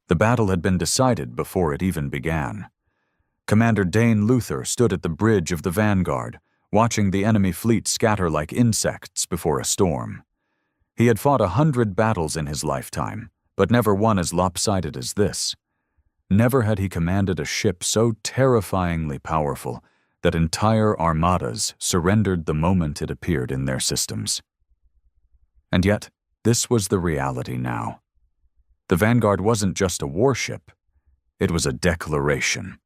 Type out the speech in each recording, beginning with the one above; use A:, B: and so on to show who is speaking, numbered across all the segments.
A: The battle had been decided before it even began. Commander Dane Luther stood at the bridge of the Vanguard, watching the enemy fleet scatter like insects before a storm. He had fought 100 battles in his lifetime, but never one as lopsided as this. Never had he commanded a ship so terrifyingly powerful that entire armadas surrendered the moment it appeared in their systems. And yet, this was the reality now. The Vanguard wasn't just a warship. It was a declaration,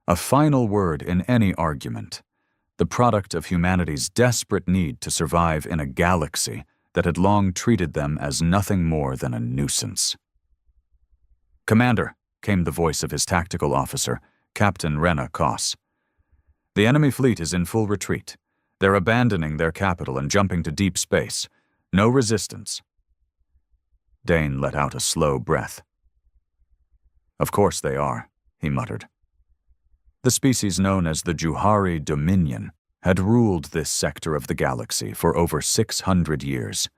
A: a final word in any argument, the product of humanity's desperate need to survive in a galaxy that had long treated them as nothing more than a nuisance. "Commander," came the voice of his tactical officer, Captain Rena Koss. "The enemy fleet is in full retreat. They're abandoning their capital and jumping to deep space. No resistance." Dane let out a slow breath. "Of course they are," he muttered. The species known as the Juhari Dominion had ruled this sector of the galaxy for over 600 years.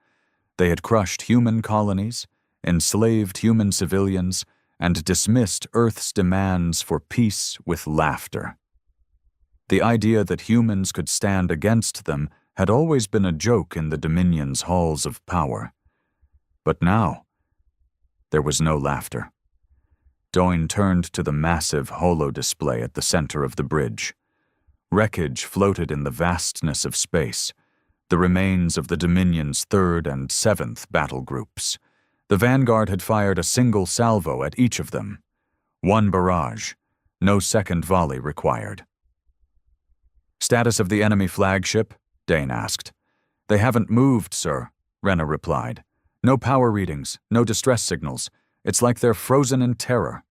A: They had crushed human colonies, enslaved human civilians, and dismissed Earth's demands for peace with laughter. The idea that humans could stand against them had always been a joke in the Dominion's halls of power. But now, there was no laughter. Doyne turned to the massive holo-display at the center of the bridge. Wreckage floated in the vastness of space, the remains of the Dominion's 3rd and 7th battle groups. The Vanguard had fired a single salvo at each of them. One barrage, no second volley required. "Status of the enemy flagship?" Dane asked. "They haven't moved, sir," Rena replied. "No power readings, no distress signals. It's like they're frozen in terror."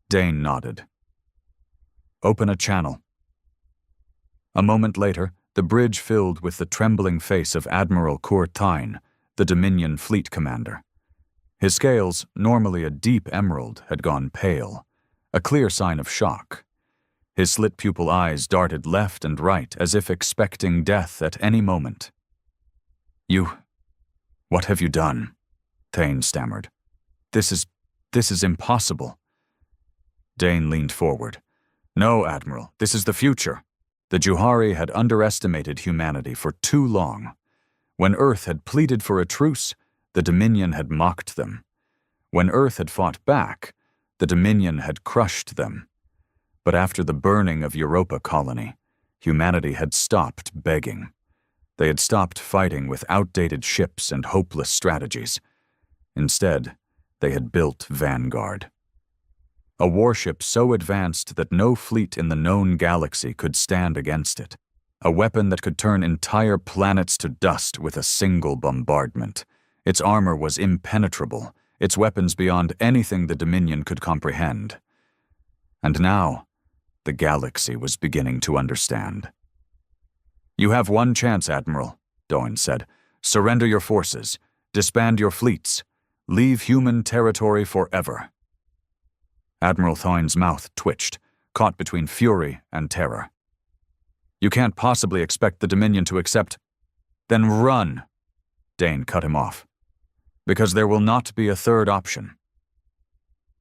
A: Dane nodded. "Open a channel." A moment later, the bridge filled with the trembling face of Admiral Courtine, the Dominion fleet commander. His scales, normally a deep emerald, had gone pale, a clear sign of shock. His slit-pupil eyes darted left and right as if expecting death at any moment. What have you done?" Thane stammered. This is impossible." Dane leaned forward. "No, Admiral, this is the future. The Juhari had underestimated humanity for too long. When Earth had pleaded for a truce, the Dominion had mocked them. When Earth had fought back, the Dominion had crushed them. But after the burning of Europa Colony, humanity had stopped begging. They had stopped fighting with outdated ships and hopeless strategies. Instead, they had built Vanguard. A warship so advanced that no fleet in the known galaxy could stand against it. A weapon that could turn entire planets to dust with a single bombardment. Its armor was impenetrable, its weapons beyond anything the Dominion could comprehend. And now, the galaxy was beginning to understand. "You have one chance, Admiral," Doyne said. "Surrender your forces, disband your fleets, leave human territory forever." Admiral Thoyne's mouth twitched, caught between fury and terror. "You can't possibly expect the Dominion to accept—" "Then run!" Dane cut him off. "Because there will not be a third option."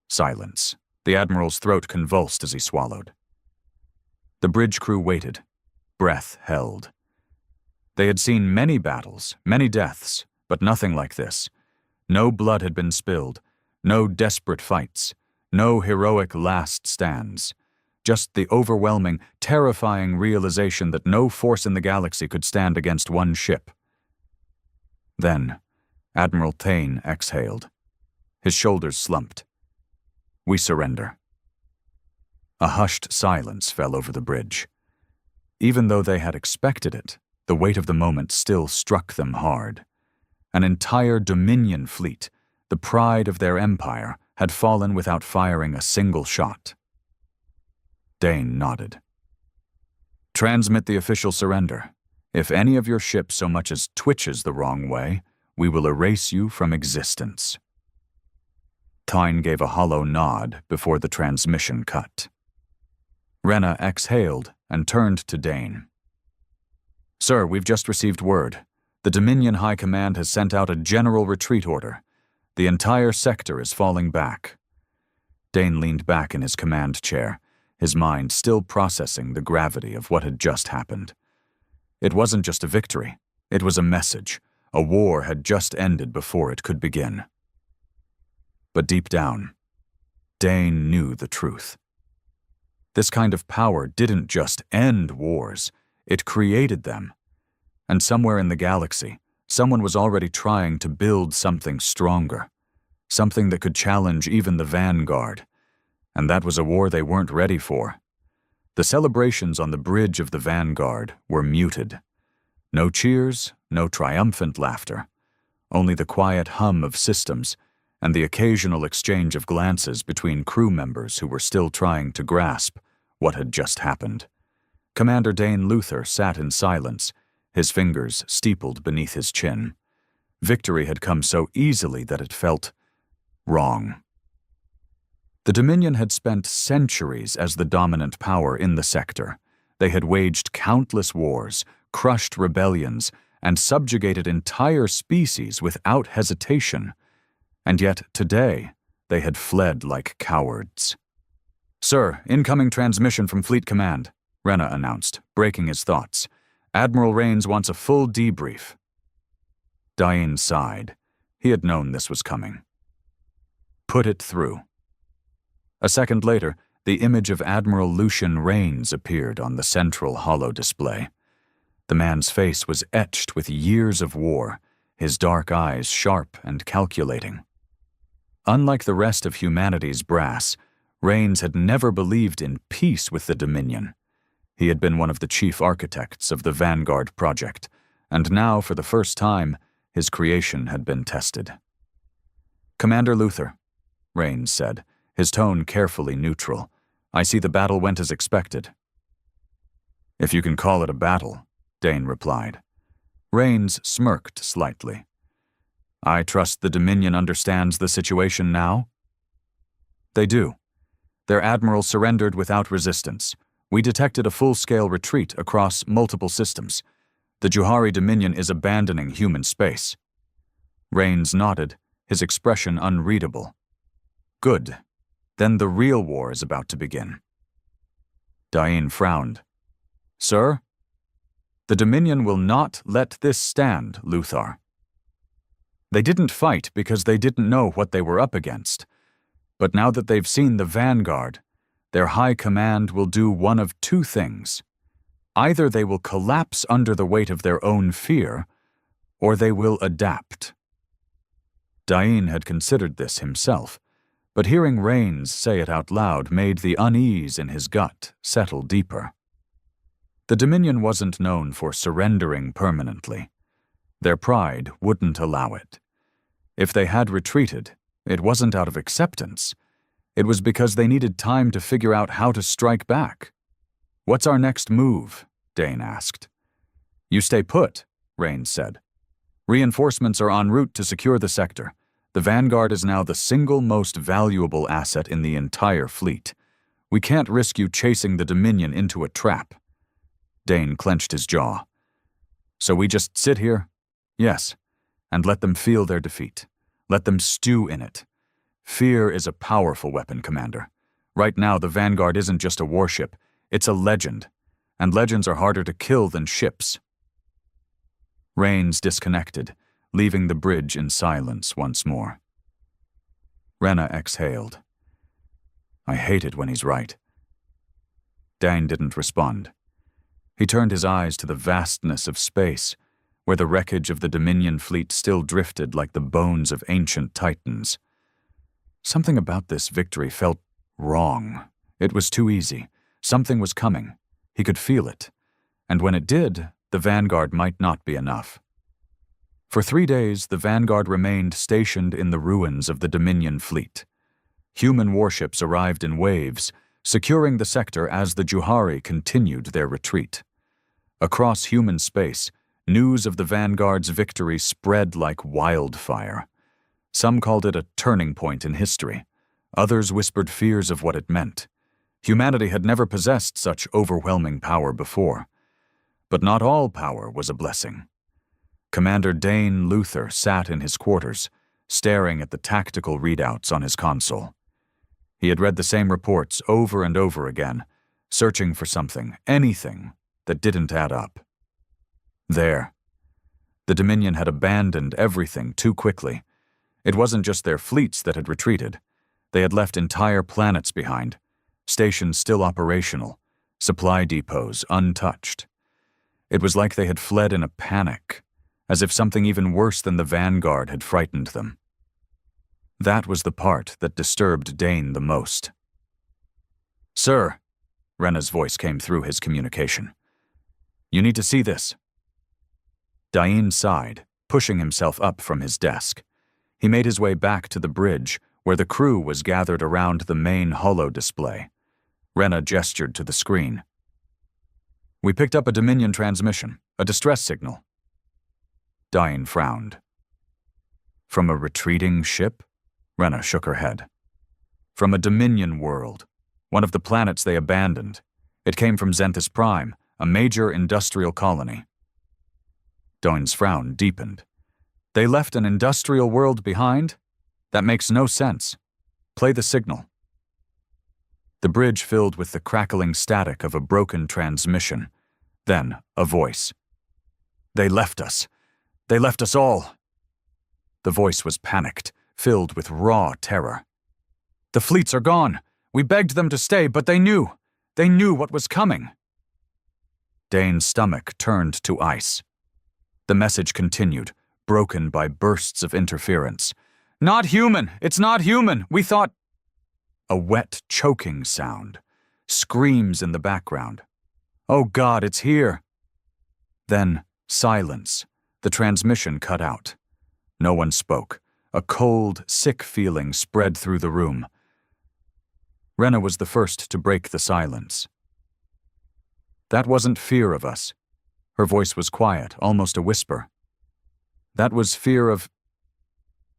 A: Silence. The Admiral's throat convulsed as he swallowed. The bridge crew waited, breath held. They had seen many battles, many deaths, but nothing like this. No blood had been spilled, no desperate fights, no heroic last stands. Just the overwhelming, terrifying realization that no force in the galaxy could stand against one ship. Then, Admiral Thane exhaled. His shoulders slumped. "We surrender." A hushed silence fell over the bridge. Even though they had expected it, the weight of the moment still struck them hard. An entire Dominion fleet, the pride of their empire, had fallen without firing a single shot. Dane nodded. "Transmit the official surrender. If any of your ships so much as twitches the wrong way, we will erase you from existence." Tyne gave a hollow nod before the transmission cut. Rena exhaled and turned to Dane. "Sir, we've just received word. The Dominion High Command has sent out a general retreat order. The entire sector is falling back. Dane leaned back in his command chair, his mind still processing the gravity of what had just happened. It wasn't just a victory. It was a message. A war had just ended before it could begin. But deep down, Dane knew the truth. This kind of power didn't just end wars, it created them. And somewhere in the galaxy, someone was already trying to build something stronger, something that could challenge even the Vanguard. And that was a war they weren't ready for. The celebrations on the bridge of the Vanguard were muted. No cheers, no triumphant laughter, only the quiet hum of systems and the occasional exchange of glances between crew members who were still trying to grasp what had just happened. Commander Dane Luther sat in silence, his fingers steepled beneath his chin. Victory had come so easily that it felt wrong. The Dominion had spent centuries as the dominant power in the sector. They had waged countless wars, crushed rebellions, and subjugated entire species without hesitation. And yet, today, they had fled like cowards. "Sir, incoming transmission from Fleet Command," Rena announced, breaking his thoughts. "Admiral Rains wants a full debrief." Dain sighed. He had known this was coming. "Put it through." A second later, the image of Admiral Lucian Rains appeared on the central holo display. The man's face was etched with years of war, his dark eyes sharp and calculating. Unlike the rest of humanity's brass, Rains had never believed in peace with the Dominion. He had been one of the chief architects of the Vanguard project, and now, for the first time, his creation had been tested. "Commander Luther," Rains said, his tone carefully neutral, "I see the battle went as expected." "If you can call it a battle," Dane replied. Rains smirked slightly. "I trust the Dominion understands the situation now?" "They do. Their admiral surrendered without resistance. We detected a full-scale retreat across multiple systems. The Juhari Dominion is abandoning human space." Rains nodded, his expression unreadable. "Good. Then the real war is about to begin." Dain frowned. "Sir? The Dominion will not let this stand, Luthar. They didn't fight because they didn't know what they were up against. But now that they've seen the Vanguard, their high command will do one of two things. Either they will collapse under the weight of their own fear, or they will adapt." Dain had considered this himself, but hearing Rains say it out loud made the unease in his gut settle deeper. The Dominion wasn't known for surrendering permanently. Their pride wouldn't allow it. If they had retreated, it wasn't out of acceptance. It was because they needed time to figure out how to strike back. "What's our next move?" Dane asked. "You stay put," Rains said. "Reinforcements are en route to secure the sector. The Vanguard is now the single most valuable asset in the entire fleet. We can't risk you chasing the Dominion into a trap." Dane clenched his jaw. "So we just sit here?" "Yes, and let them feel their defeat. Let them stew in it. Fear is a powerful weapon, Commander. Right now, the Vanguard isn't just a warship, it's a legend, and legends are harder to kill than ships." Rains disconnected, leaving the bridge in silence once more. Rena exhaled. "I hate it when he's right." Dane didn't respond. He turned his eyes to the vastness of space, where the wreckage of the Dominion fleet still drifted like the bones of ancient titans. Something about this victory felt wrong. It was too easy. Something was coming. He could feel it. And when it did, the Vanguard might not be enough. For 3 days, the Vanguard remained stationed in the ruins of the Dominion fleet. Human warships arrived in waves, securing the sector as the Juhari continued their retreat. Across human space, news of the Vanguard's victory spread like wildfire. Some called it a turning point in history. Others whispered fears of what it meant. Humanity had never possessed such overwhelming power before. But not all power was a blessing. Commander Dane Luther sat in his quarters, staring at the tactical readouts on his console. He had read the same reports over and over again, searching for something, anything, that didn't add up. There. The Dominion had abandoned everything too quickly. It wasn't just their fleets that had retreated. They had left entire planets behind, stations still operational, supply depots untouched. It was like they had fled in a panic, as if something even worse than the Vanguard had frightened them. That was the part that disturbed Dane the most. "Sir," Rena's voice came through his communication. "You need to see this." Dane sighed, pushing himself up from his desk. He made his way back to the bridge, where the crew was gathered around the main holo display. Rena gestured to the screen. "We picked up a Dominion transmission, a distress signal." Dane frowned. "From a retreating ship?" Rena shook her head. "From a Dominion world, one of the planets they abandoned. It came from Xanthus Prime, a major industrial colony." Dane's frown deepened. "They left an industrial world behind? That makes no sense. Play the signal." The bridge filled with the crackling static of a broken transmission. Then, a voice. "They left us. They left us all." The voice was panicked, filled with raw terror. "The fleets are gone. We begged them to stay, but they knew. They knew what was coming." Dane's stomach turned to ice. The message continued, broken by bursts of interference. "Not human! It's not human! We thought—" A wet, choking sound. Screams in the background. "Oh God, it's here!" Then, silence. The transmission cut out. No one spoke. A cold, sick feeling spread through the room. Rena was the first to break the silence. "That wasn't fear of us." Her voice was quiet, almost a whisper. "That was fear of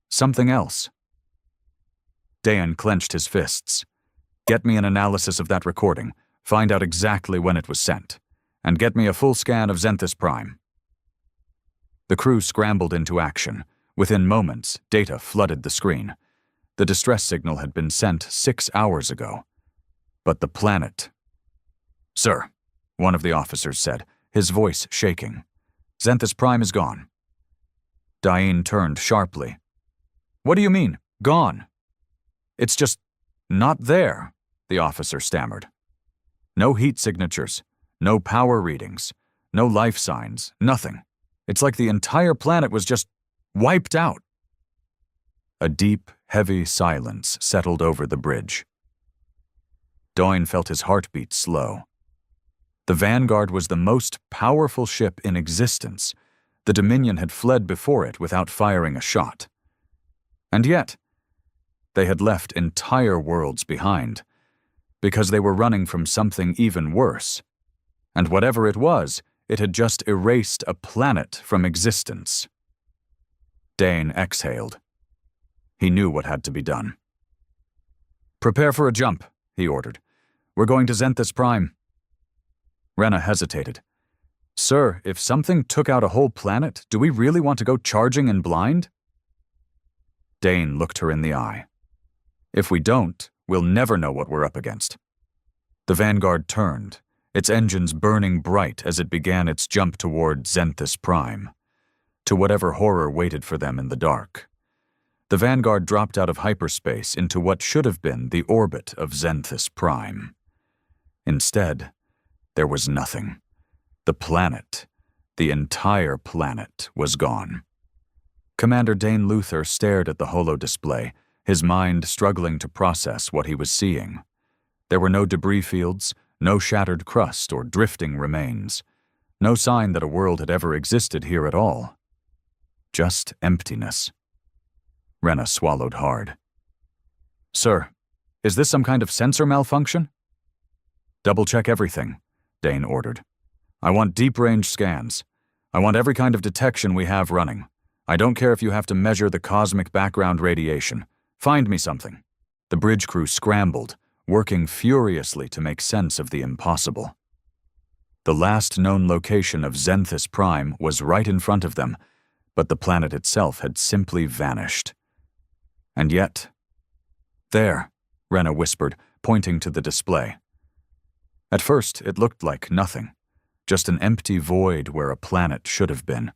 A: something else." Dane clenched his fists. "Get me an analysis of that recording, find out exactly when it was sent, and get me a full scan of Xanthus Prime." The crew scrambled into action. Within moments, data flooded the screen. The distress signal had been sent 6 hours ago. But the planet... "Sir," one of the officers said, his voice shaking. "Xanthus Prime is gone." Dane turned sharply. "What do you mean, gone?" "It's just not there," the officer stammered. "No heat signatures, no power readings, no life signs, nothing. It's like the entire planet was just wiped out." A deep, heavy silence settled over the bridge. Dane felt his heartbeat slow. The Vanguard was the most powerful ship in existence. The Dominion had fled before it without firing a shot. And yet, they had left entire worlds behind, because they were running from something even worse. And whatever it was, it had just erased a planet from existence. Dane exhaled. He knew what had to be done. "Prepare for a jump," he ordered. "We're going to Xanthus Prime." Rena hesitated. "Sir, if something took out a whole planet, do we really want to go charging in blind?" Dane looked her in the eye. "If we don't, we'll never know what we're up against." The Vanguard turned, its engines burning bright as it began its jump toward Xanthus Prime, to whatever horror waited for them in the dark. The Vanguard dropped out of hyperspace into what should have been the orbit of Xanthus Prime. Instead, there was nothing. The planet, the entire planet, was gone. Commander Dane Luther stared at the holo display, his mind struggling to process what he was seeing. There were no debris fields, no shattered crust or drifting remains, no sign that a world had ever existed here at all. Just emptiness. Rena swallowed hard. "Sir, is this some kind of sensor malfunction?" "Double-check everything," Dane ordered. "I want deep-range scans. I want every kind of detection we have running. I don't care if you have to measure the cosmic background radiation. Find me something." The bridge crew scrambled, working furiously to make sense of the impossible. The last known location of Xanthus Prime was right in front of them, but the planet itself had simply vanished. And yet… There, Rena whispered, pointing to the display. At first, it looked like nothing, just an empty void where a planet should have been.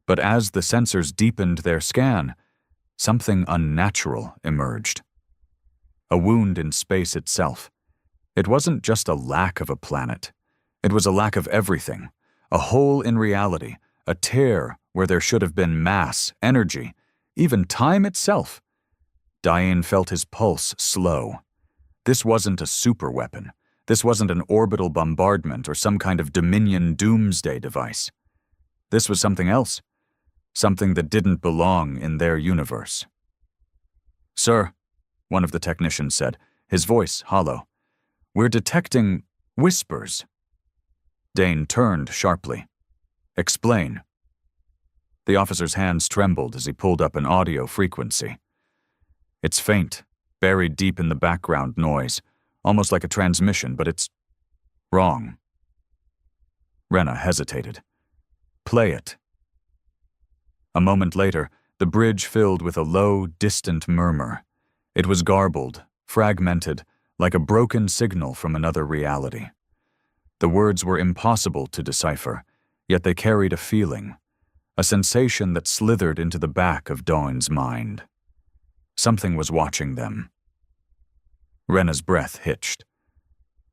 A: But as the sensors deepened their scan, something unnatural emerged. A wound in space itself. It wasn't just a lack of a planet. It was a lack of everything, a hole in reality, a tear where there should have been mass, energy, even time itself. Diane felt his pulse slow. This wasn't a superweapon. This wasn't an orbital bombardment or some kind of Dominion doomsday device. This was something else, something that didn't belong in their universe. "Sir," one of the technicians said, his voice hollow, "we're detecting whispers." Dane turned sharply. "Explain." The officer's hands trembled as he pulled up an audio frequency. "It's faint, buried deep in the background noise, almost like a transmission, but it's wrong." Rena hesitated. "Play it." A moment later, the bridge filled with a low, distant murmur. It was garbled, fragmented, like a broken signal from another reality. The words were impossible to decipher, yet they carried a feeling, a sensation that slithered into the back of Dawn's mind. Something was watching them. Rena's breath hitched.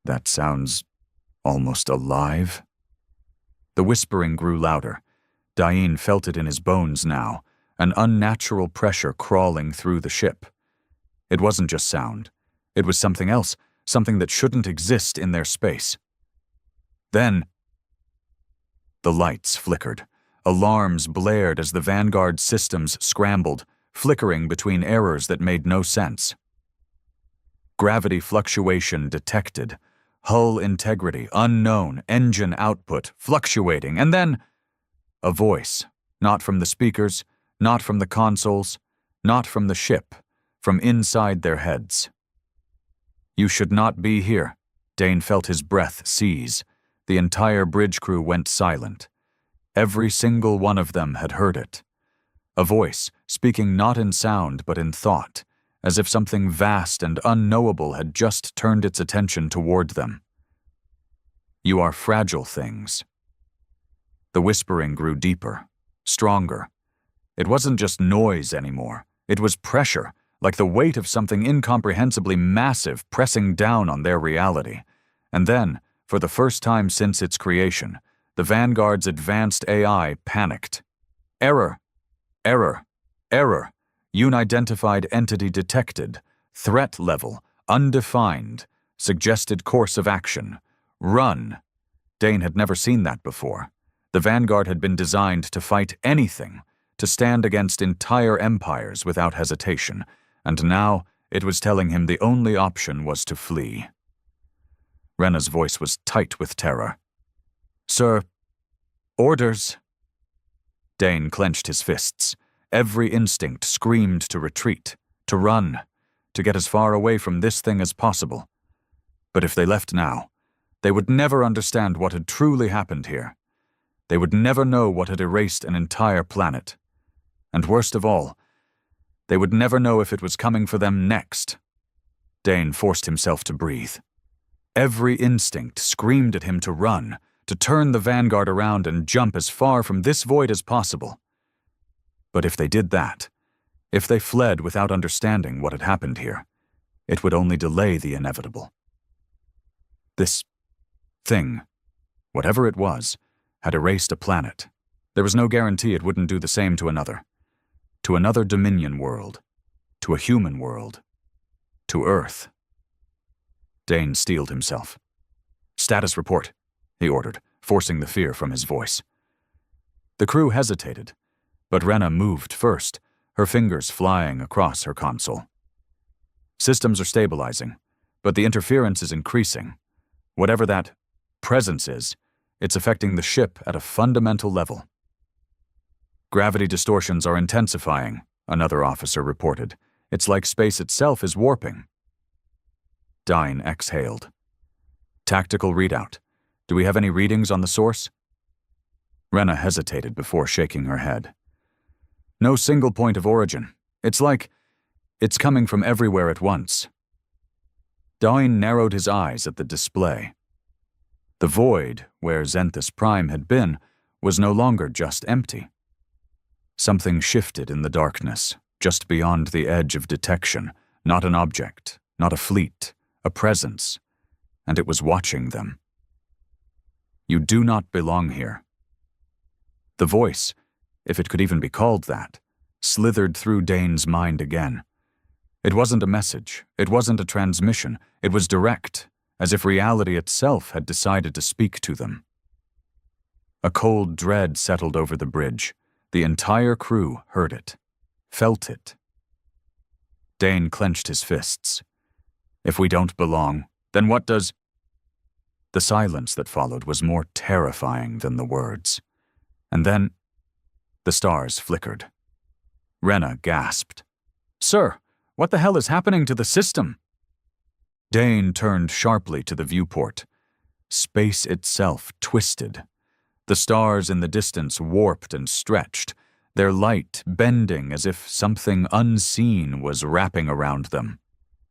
A: That sounds almost alive. The whispering grew louder. Diane felt it in his bones now, an unnatural pressure crawling through the ship. It wasn't just sound. It was something else, something that shouldn't exist in their space. Then, the lights flickered. Alarms blared as the Vanguard systems scrambled, flickering between errors that made no sense. Gravity fluctuation detected. Hull integrity unknown, engine output fluctuating, and then a voice, not from the speakers, not from the consoles, not from the ship, from inside their heads. "You should not be here." Dane felt his breath seize. The entire bridge crew went silent. Every single one of them had heard it. A voice, speaking not in sound but in thought, as if something vast and unknowable had just turned its attention toward them. "You are fragile things." The whispering grew deeper, stronger. It wasn't just noise anymore. It was pressure, like the weight of something incomprehensibly massive pressing down on their reality. And then, for the first time since its creation, the Vanguard's advanced AI panicked. "Error! Error! Error! Unidentified entity detected. Threat level undefined. Suggested course of action. Run." Dane had never seen that before. The Vanguard had been designed to fight anything, to stand against entire empires without hesitation, and now it was telling him the only option was to flee. Rena's voice was tight with terror. "Sir, orders." Dane clenched his fists. Every instinct screamed to retreat, to run, to get as far away from this thing as possible. But if they left now, they would never understand what had truly happened here. They would never know what had erased an entire planet. And worst of all, they would never know if it was coming for them next. Dane forced himself to breathe. Every instinct screamed at him to run, to turn the Vanguard around and jump as far from this void as possible. But if they did that, if they fled without understanding what had happened here, it would only delay the inevitable. This thing, whatever it was, had erased a planet. There was no guarantee it wouldn't do the same to another Dominion world, to a human world, to Earth. Dane steeled himself. "Status report," he ordered, forcing the fear from his voice. The crew hesitated, but Rena moved first, her fingers flying across her console. "Systems are stabilizing, but the interference is increasing. Whatever that presence is, it's affecting the ship at a fundamental level." "Gravity distortions are intensifying," another officer reported. "It's like space itself is warping." Dine exhaled. "Tactical readout. Do we have any readings on the source?" Rena hesitated before shaking her head. "No single point of origin. It's like It's coming from everywhere at once. Dine narrowed his eyes at the display. The void, where Zenthus Prime had been, was no longer just empty. Something shifted in the darkness, just beyond the edge of detection, not an object, not a fleet, a presence, and it was watching them. You do not belong here. The voice, if it could even be called that, slithered through Dane's mind again. It wasn't a message, it wasn't a transmission, it was direct, as if reality itself had decided to speak to them. A cold dread settled over the bridge. The entire crew heard it, felt it. Dane clenched his fists. If we don't belong, then what does... The silence that followed was more terrifying than the words. And then, the stars flickered. Rena gasped. "Sir, what the hell is happening to the system?" Dane turned sharply to the viewport. Space itself twisted. The stars in the distance warped and stretched, their light bending as if something unseen was wrapping around them.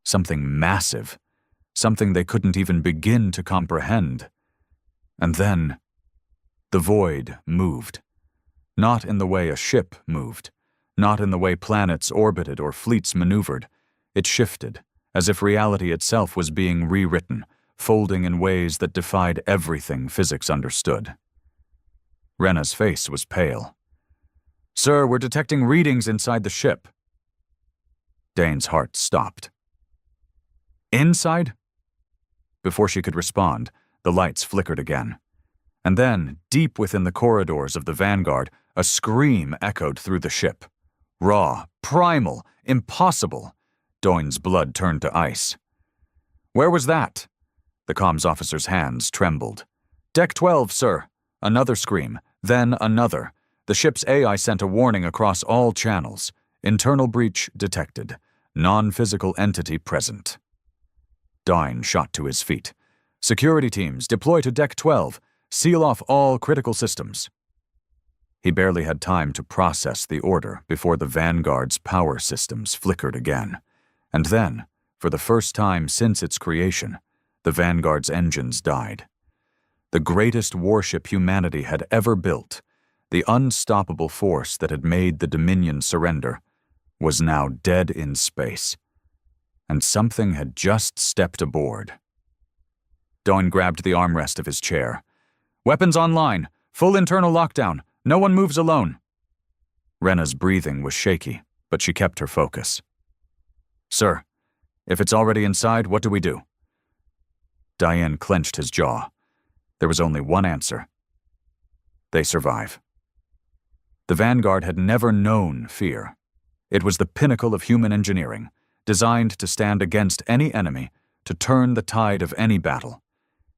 A: Something massive, something they couldn't even begin to comprehend. And then, the void moved. Not in the way a ship moved, not in the way planets orbited or fleets maneuvered. It shifted, as if reality itself was being rewritten, folding in ways that defied everything physics understood. Rena's face was pale. "Sir, we're detecting readings inside the ship." Dane's heart stopped. "Inside?" Before she could respond, the lights flickered again. And then, deep within the corridors of the Vanguard, a scream echoed through the ship. Raw, primal, impossible. Dane's blood turned to ice. "Where was that?" The comms officer's hands trembled. "Deck 12, sir." Another scream, then another. The ship's AI sent a warning across all channels. Internal breach detected. Non-physical entity present. Dine shot to his feet. "Security teams, deploy to Deck 12. Seal off all critical systems." He barely had time to process the order before the Vanguard's power systems flickered again. And then, for the first time since its creation, the Vanguard's engines died. The greatest warship humanity had ever built, the unstoppable force that had made the Dominion surrender, was now dead in space. And something had just stepped aboard. Dine grabbed the armrest of his chair. "Weapons online. Full internal lockdown. No one moves alone." Rena's breathing was shaky, but she kept her focus. "Sir, if it's already inside, what do we do?" Diane clenched his jaw. There was only one answer. They survive. The Vanguard had never known fear. It was the pinnacle of human engineering, designed to stand against any enemy, to turn the tide of any battle.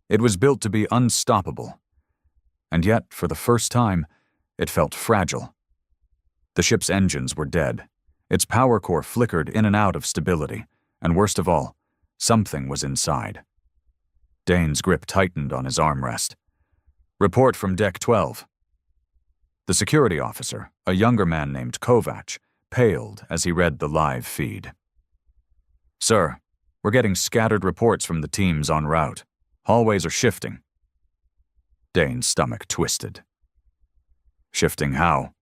A: It was built to be unstoppable. And yet, for the first time, it felt fragile. The ship's engines were dead. Its power core flickered in and out of stability, and worst of all, something was inside. Dane's grip tightened on his armrest. "Report from Deck 12. The security officer, a younger man named Kovac, paled as he read the live feed. "Sir, we're getting scattered reports from the teams en route. Hallways are shifting." Dane's stomach twisted. "Shifting how?"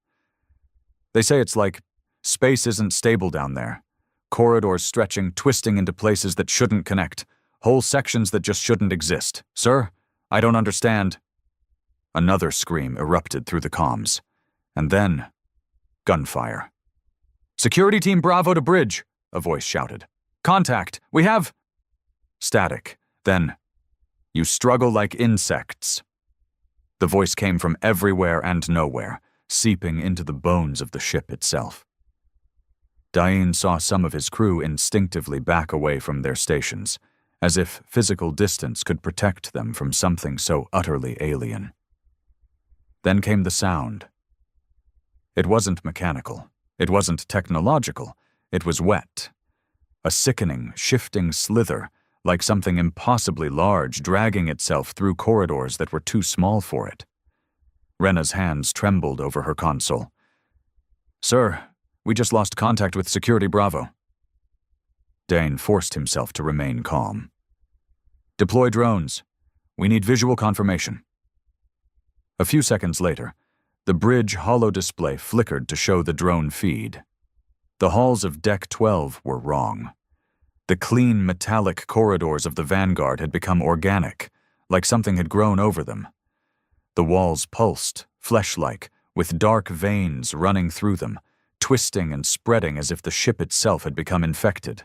A: "They say it's like space isn't stable down there. Corridors stretching, twisting into places that shouldn't connect. Whole sections that just shouldn't exist. Sir, I don't understand." Another scream erupted through the comms. And then, gunfire. "Security Team Bravo to bridge," a voice shouted. "Contact, we have..." Static. Then, "You struggle like insects." The voice came from everywhere and nowhere, seeping into the bones of the ship itself. Diane saw some of his crew instinctively back away from their stations, as if physical distance could protect them from something so utterly alien. Then came the sound. It wasn't mechanical. It wasn't technological. It was wet. A sickening, shifting slither, like something impossibly large dragging itself through corridors that were too small for it. Rena's hands trembled over her console. "Sir, we just lost contact with Security Bravo." Dane forced himself to remain calm. Deploy drones. We need visual confirmation. A few seconds later, the bridge holodisplay flickered to show the drone feed. The halls of Deck 12 were wrong. The clean metallic corridors of the Vanguard had become organic, like something had grown over them. The walls pulsed, flesh-like, with dark veins running through them, twisting and spreading as if the ship itself had become infected.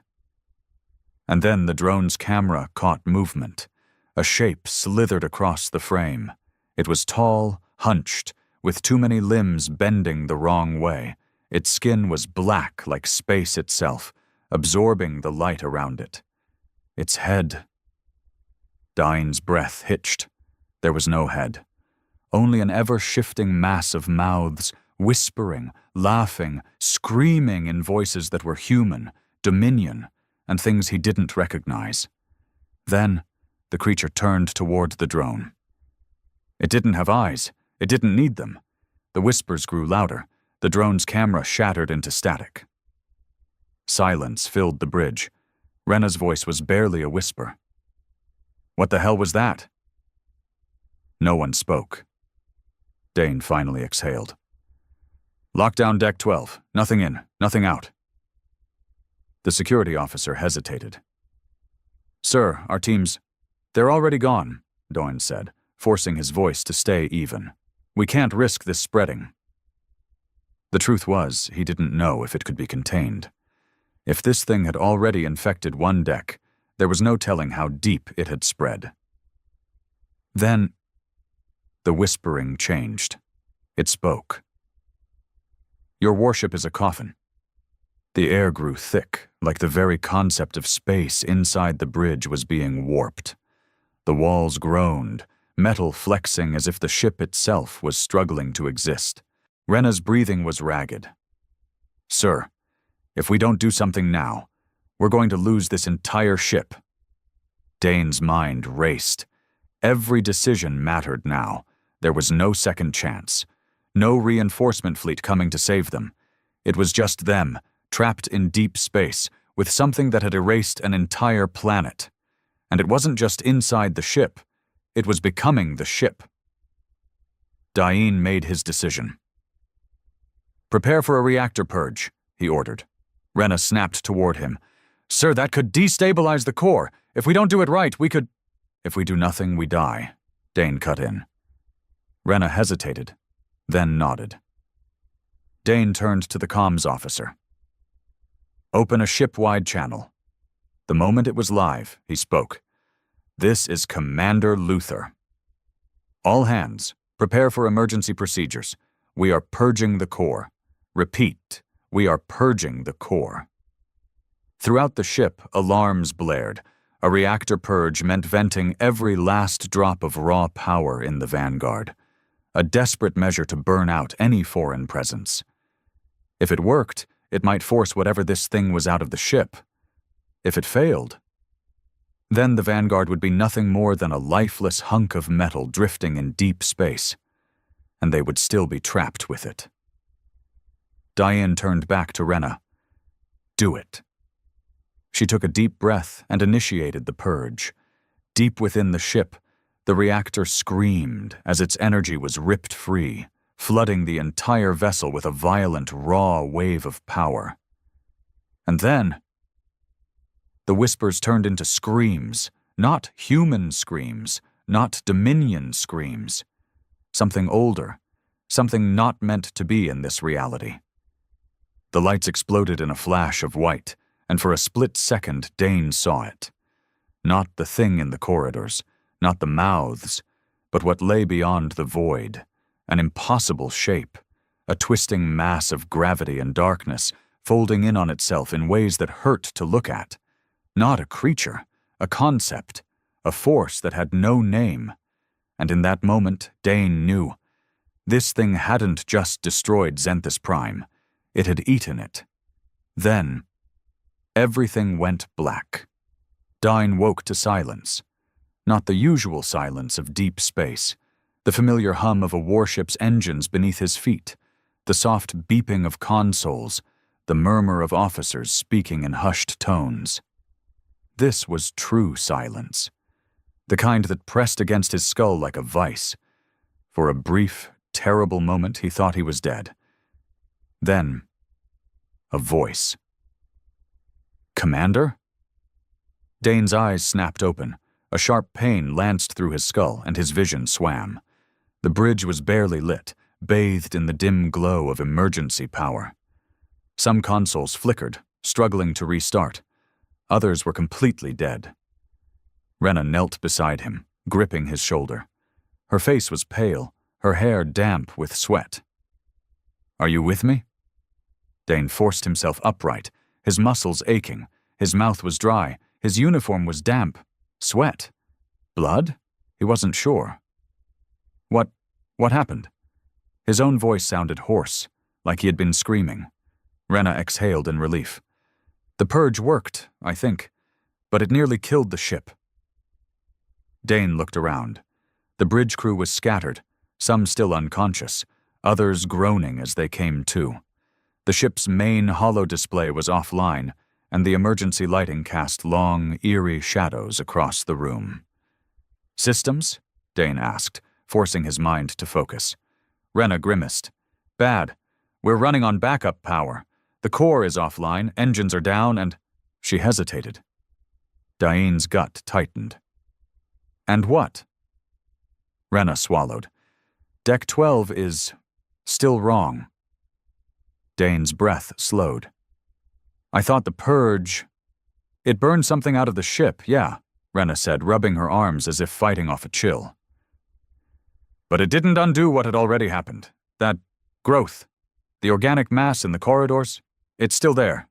A: And then the drone's camera caught movement. A shape slithered across the frame. It was tall, hunched, with too many limbs bending the wrong way. Its skin was black like space itself, absorbing the light around it. Its head. Dain's breath hitched. There was no head. Only an ever-shifting mass of mouths, whispering, laughing, screaming in voices that were human, dominion, and things he didn't recognize. Then, the creature turned toward the drone. It didn't have eyes. It didn't need them. The whispers grew louder. The drone's camera shattered into static. Silence filled the bridge. Rena's voice was barely a whisper. What the hell was that? No one spoke. Dane finally exhaled. Lock down Deck 12. Nothing in, nothing out. The security officer hesitated. Sir, our teams... They're already gone, Dain said, forcing his voice to stay even. We can't risk this spreading. The truth was, he didn't know if it could be contained. If this thing had already infected one deck, there was no telling how deep it had spread. Then, the whispering changed. It spoke. Your warship is a coffin. The air grew thick, like the very concept of space inside the bridge was being warped. The walls groaned, metal flexing as if the ship itself was struggling to exist. Rena's breathing was ragged. Sir, if we don't do something now, we're going to lose this entire ship. Dane's mind raced. Every decision mattered now. There was no second chance. No reinforcement fleet coming to save them. It was just them, trapped in deep space, with something that had erased an entire planet. And it wasn't just inside the ship. It was becoming the ship. Dain made his decision. Prepare for a reactor purge, he ordered. Rena snapped toward him. Sir, that could destabilize the core. If we don't do it right, we could... If we do nothing, we die, Dane cut in. Rena hesitated, then nodded. Dane turned to the comms officer. Open a ship-wide channel. The moment it was live, he spoke. This is Commander Luther. All hands, prepare for emergency procedures. We are purging the core. Repeat, we are purging the core. Throughout the ship, alarms blared. A reactor purge meant venting every last drop of raw power in the Vanguard. A desperate measure to burn out any foreign presence. If it worked, it might force whatever this thing was out of the ship. If it failed, then the Vanguard would be nothing more than a lifeless hunk of metal drifting in deep space, and they would still be trapped with it. Dain turned back to Rena. Do it. She took a deep breath and initiated the purge. Deep within the ship, the reactor screamed as its energy was ripped free, flooding the entire vessel with a violent, raw wave of power. And then, the whispers turned into screams, not human screams, not Dominion screams. Something older, something not meant to be in this reality. The lights exploded in a flash of white, and for a split second Dane saw it. Not the thing in the corridors, not the mouths, but what lay beyond the void, an impossible shape, a twisting mass of gravity and darkness, folding in on itself in ways that hurt to look at. Not a creature, a concept, a force that had no name. And in that moment, Dane knew. This thing hadn't just destroyed Zenthus Prime. It had eaten it. Then, everything went black. Dain woke to silence. Not the usual silence of deep space, the familiar hum of a warship's engines beneath his feet, the soft beeping of consoles, the murmur of officers speaking in hushed tones. this was true silence. The kind that pressed against his skull like a vice. For a brief, terrible moment, he thought he was dead. Then, a voice. Commander? Dane's eyes snapped open. A sharp pain lanced through his skull, and his vision swam. The bridge was barely lit, bathed in the dim glow of emergency power. Some consoles flickered, struggling to restart. Others were completely dead. Rena knelt beside him, gripping his shoulder. Her face was pale, her hair damp with sweat. Are you with me? Dane forced himself upright, his muscles aching. His mouth was dry, his uniform was damp. Sweat? Blood? He wasn't sure. What happened? His own voice sounded hoarse, like he had been screaming. Rena exhaled in relief. The purge worked, I think, but it nearly killed the ship. Dane looked around. The bridge crew was scattered, some still unconscious, others groaning as they came to. The ship's main holo display was offline, and the emergency lighting cast long, eerie shadows across the room. Systems? Dane asked, forcing his mind to focus. Rena grimaced. Bad. We're running on backup power. The core is offline, engines are down, and... She hesitated. Dane's gut tightened. And what? Rena swallowed. Deck 12 is... still wrong. Dane's breath slowed. I thought the purge... It burned something out of the ship, yeah, Rena said, rubbing her arms as if fighting off a chill. But it didn't undo what had already happened. That growth. The organic mass in the corridors, it's still there.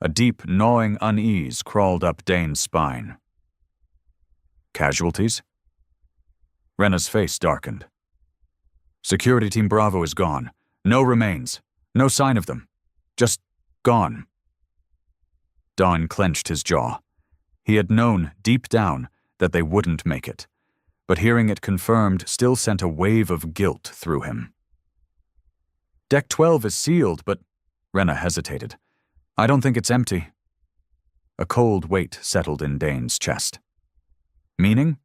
A: A deep, gnawing unease crawled up Dane's spine. Casualties? Rena's face darkened. Security Team Bravo is gone. No remains. No sign of them. Just gone. Dawn clenched his jaw. He had known, deep down, that they wouldn't make it. But hearing it confirmed still sent a wave of guilt through him. Deck 12 is sealed, but... Rena hesitated. I don't think it's empty. A cold weight settled in Dane's chest. Meaning?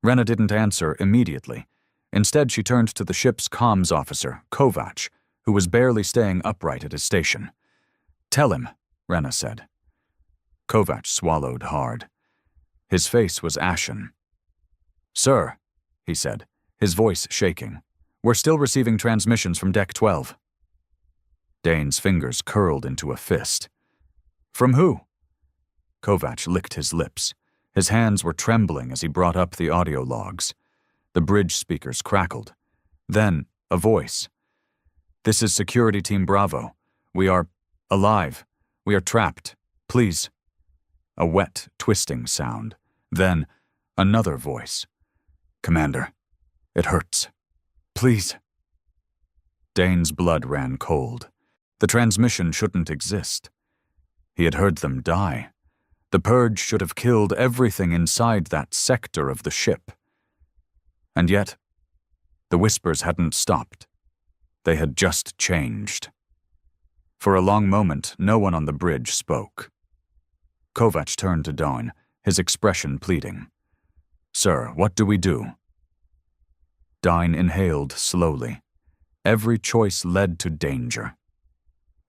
A: Rena didn't answer immediately. Instead, she turned to the ship's comms officer, Kovac, who was barely staying upright at his station. Tell him, Rena said. Kovac swallowed hard. His face was ashen. Sir, he said, his voice shaking, we're still receiving transmissions from Deck 12. Dane's fingers curled into a fist. From who? Kovac licked his lips. His hands were trembling as he brought up the audio logs. The bridge speakers crackled. Then, a voice. This is Security Team Bravo. We are alive. We are trapped. Please. A wet, twisting sound. Then, another voice. Commander, it hurts. Please. Dane's blood ran cold. The transmission shouldn't exist. He had heard them die. The purge should have killed everything inside that sector of the ship. And yet, the whispers hadn't stopped. They had just changed. For a long moment, no one on the bridge spoke. Kovac turned to Dawn, his expression pleading. Sir, what do we do? Dawn inhaled slowly. Every choice led to danger.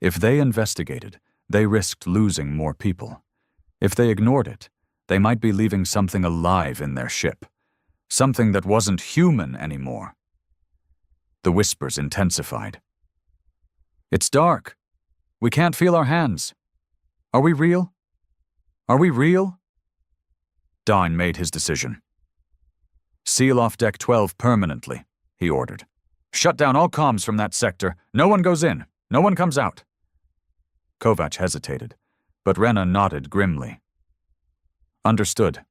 A: If they investigated, they risked losing more people. If they ignored it, they might be leaving something alive in their ship. Something that wasn't human anymore. The whispers intensified. It's dark. We can't feel our hands. Are we real? Are we real? Dawn made his decision. Seal off Deck 12 permanently, he ordered. Shut down all comms from that sector. No one goes in. No one comes out. Kovac hesitated, but Rena nodded grimly. Understood.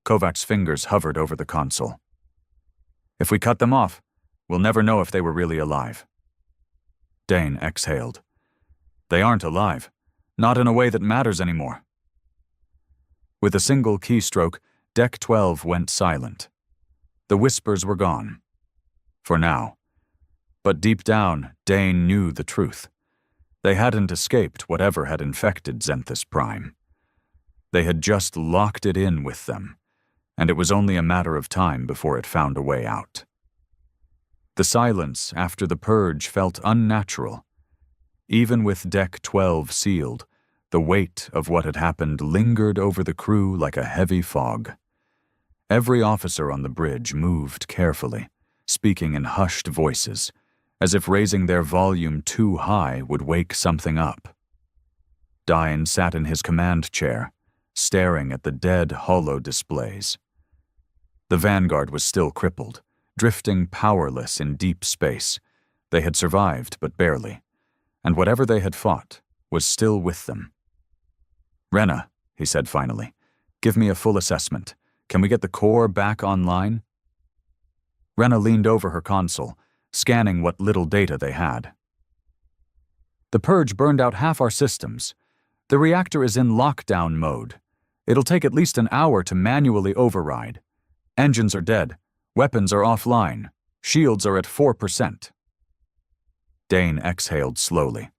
A: Kovac's fingers hovered over the console. If we cut them off, we'll never know if they were really alive. Dane exhaled. They aren't alive. Not in a way that matters anymore. With a single keystroke, Deck 12 went silent. The whispers were gone. For now. But deep down, Dane knew the truth. They hadn't escaped whatever had infected Zenthis Prime. They had just locked it in with them, and it was only a matter of time before it found a way out. The silence after the purge felt unnatural. Even with Deck 12 sealed, the weight of what had happened lingered over the crew like a heavy fog. Every officer on the bridge moved carefully, speaking in hushed voices, as if raising their volume too high would wake something up. Dine sat in his command chair, staring at the dead holo displays. The Vanguard was still crippled, drifting powerless in deep space. They had survived, but barely, and whatever they had fought was still with them. "Rena," he said finally, "give me a full assessment. Can we get the core back online?" Rena leaned over her console, scanning what little data they had. "The purge burned out half our systems. The reactor is in lockdown mode. It'll take at least an hour to manually override. Engines are dead. Weapons are offline. Shields are at 4%. Dane exhaled slowly.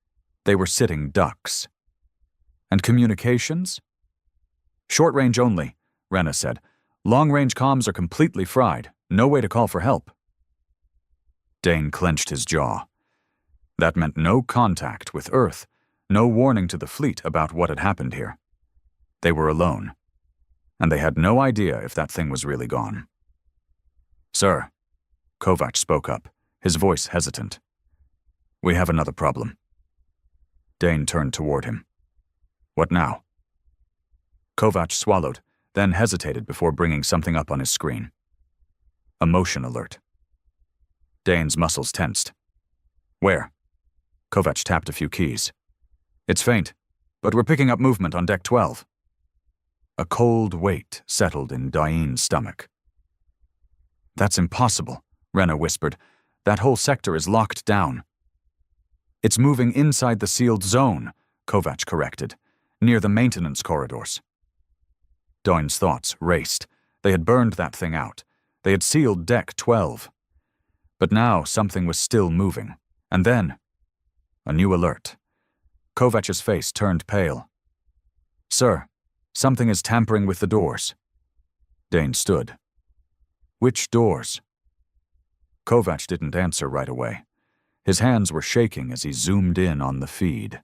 A: They were sitting ducks. "And communications?" "Short range only," Rena said. "Long-range comms are completely fried. No way to call for help." Dane clenched his jaw. That meant no contact with Earth, no warning to the fleet about what had happened here. They were alone, and they had no idea if that thing was really gone. "Sir," Kovac spoke up, his voice hesitant. "We have another problem." Dane turned toward him. "What now?" Kovac swallowed, then hesitated before bringing something up on his screen. A motion alert. Dane's muscles tensed. "Where?" Kovac tapped a few keys. "It's faint, but we're picking up movement on Deck 12. A cold weight settled in Diane's stomach. "That's impossible," Rena whispered. "That whole sector is locked down." "It's moving inside the sealed zone," Kovac corrected, "near the maintenance corridors." Diane's thoughts raced. They had burned that thing out. They had sealed Deck 12. But now something was still moving. And then, a new alert. Kovac's face turned pale. "Sir, something is tampering with the doors." Dane stood. "Which doors?" Kovac didn't answer right away. His hands were shaking as he zoomed in on the feed.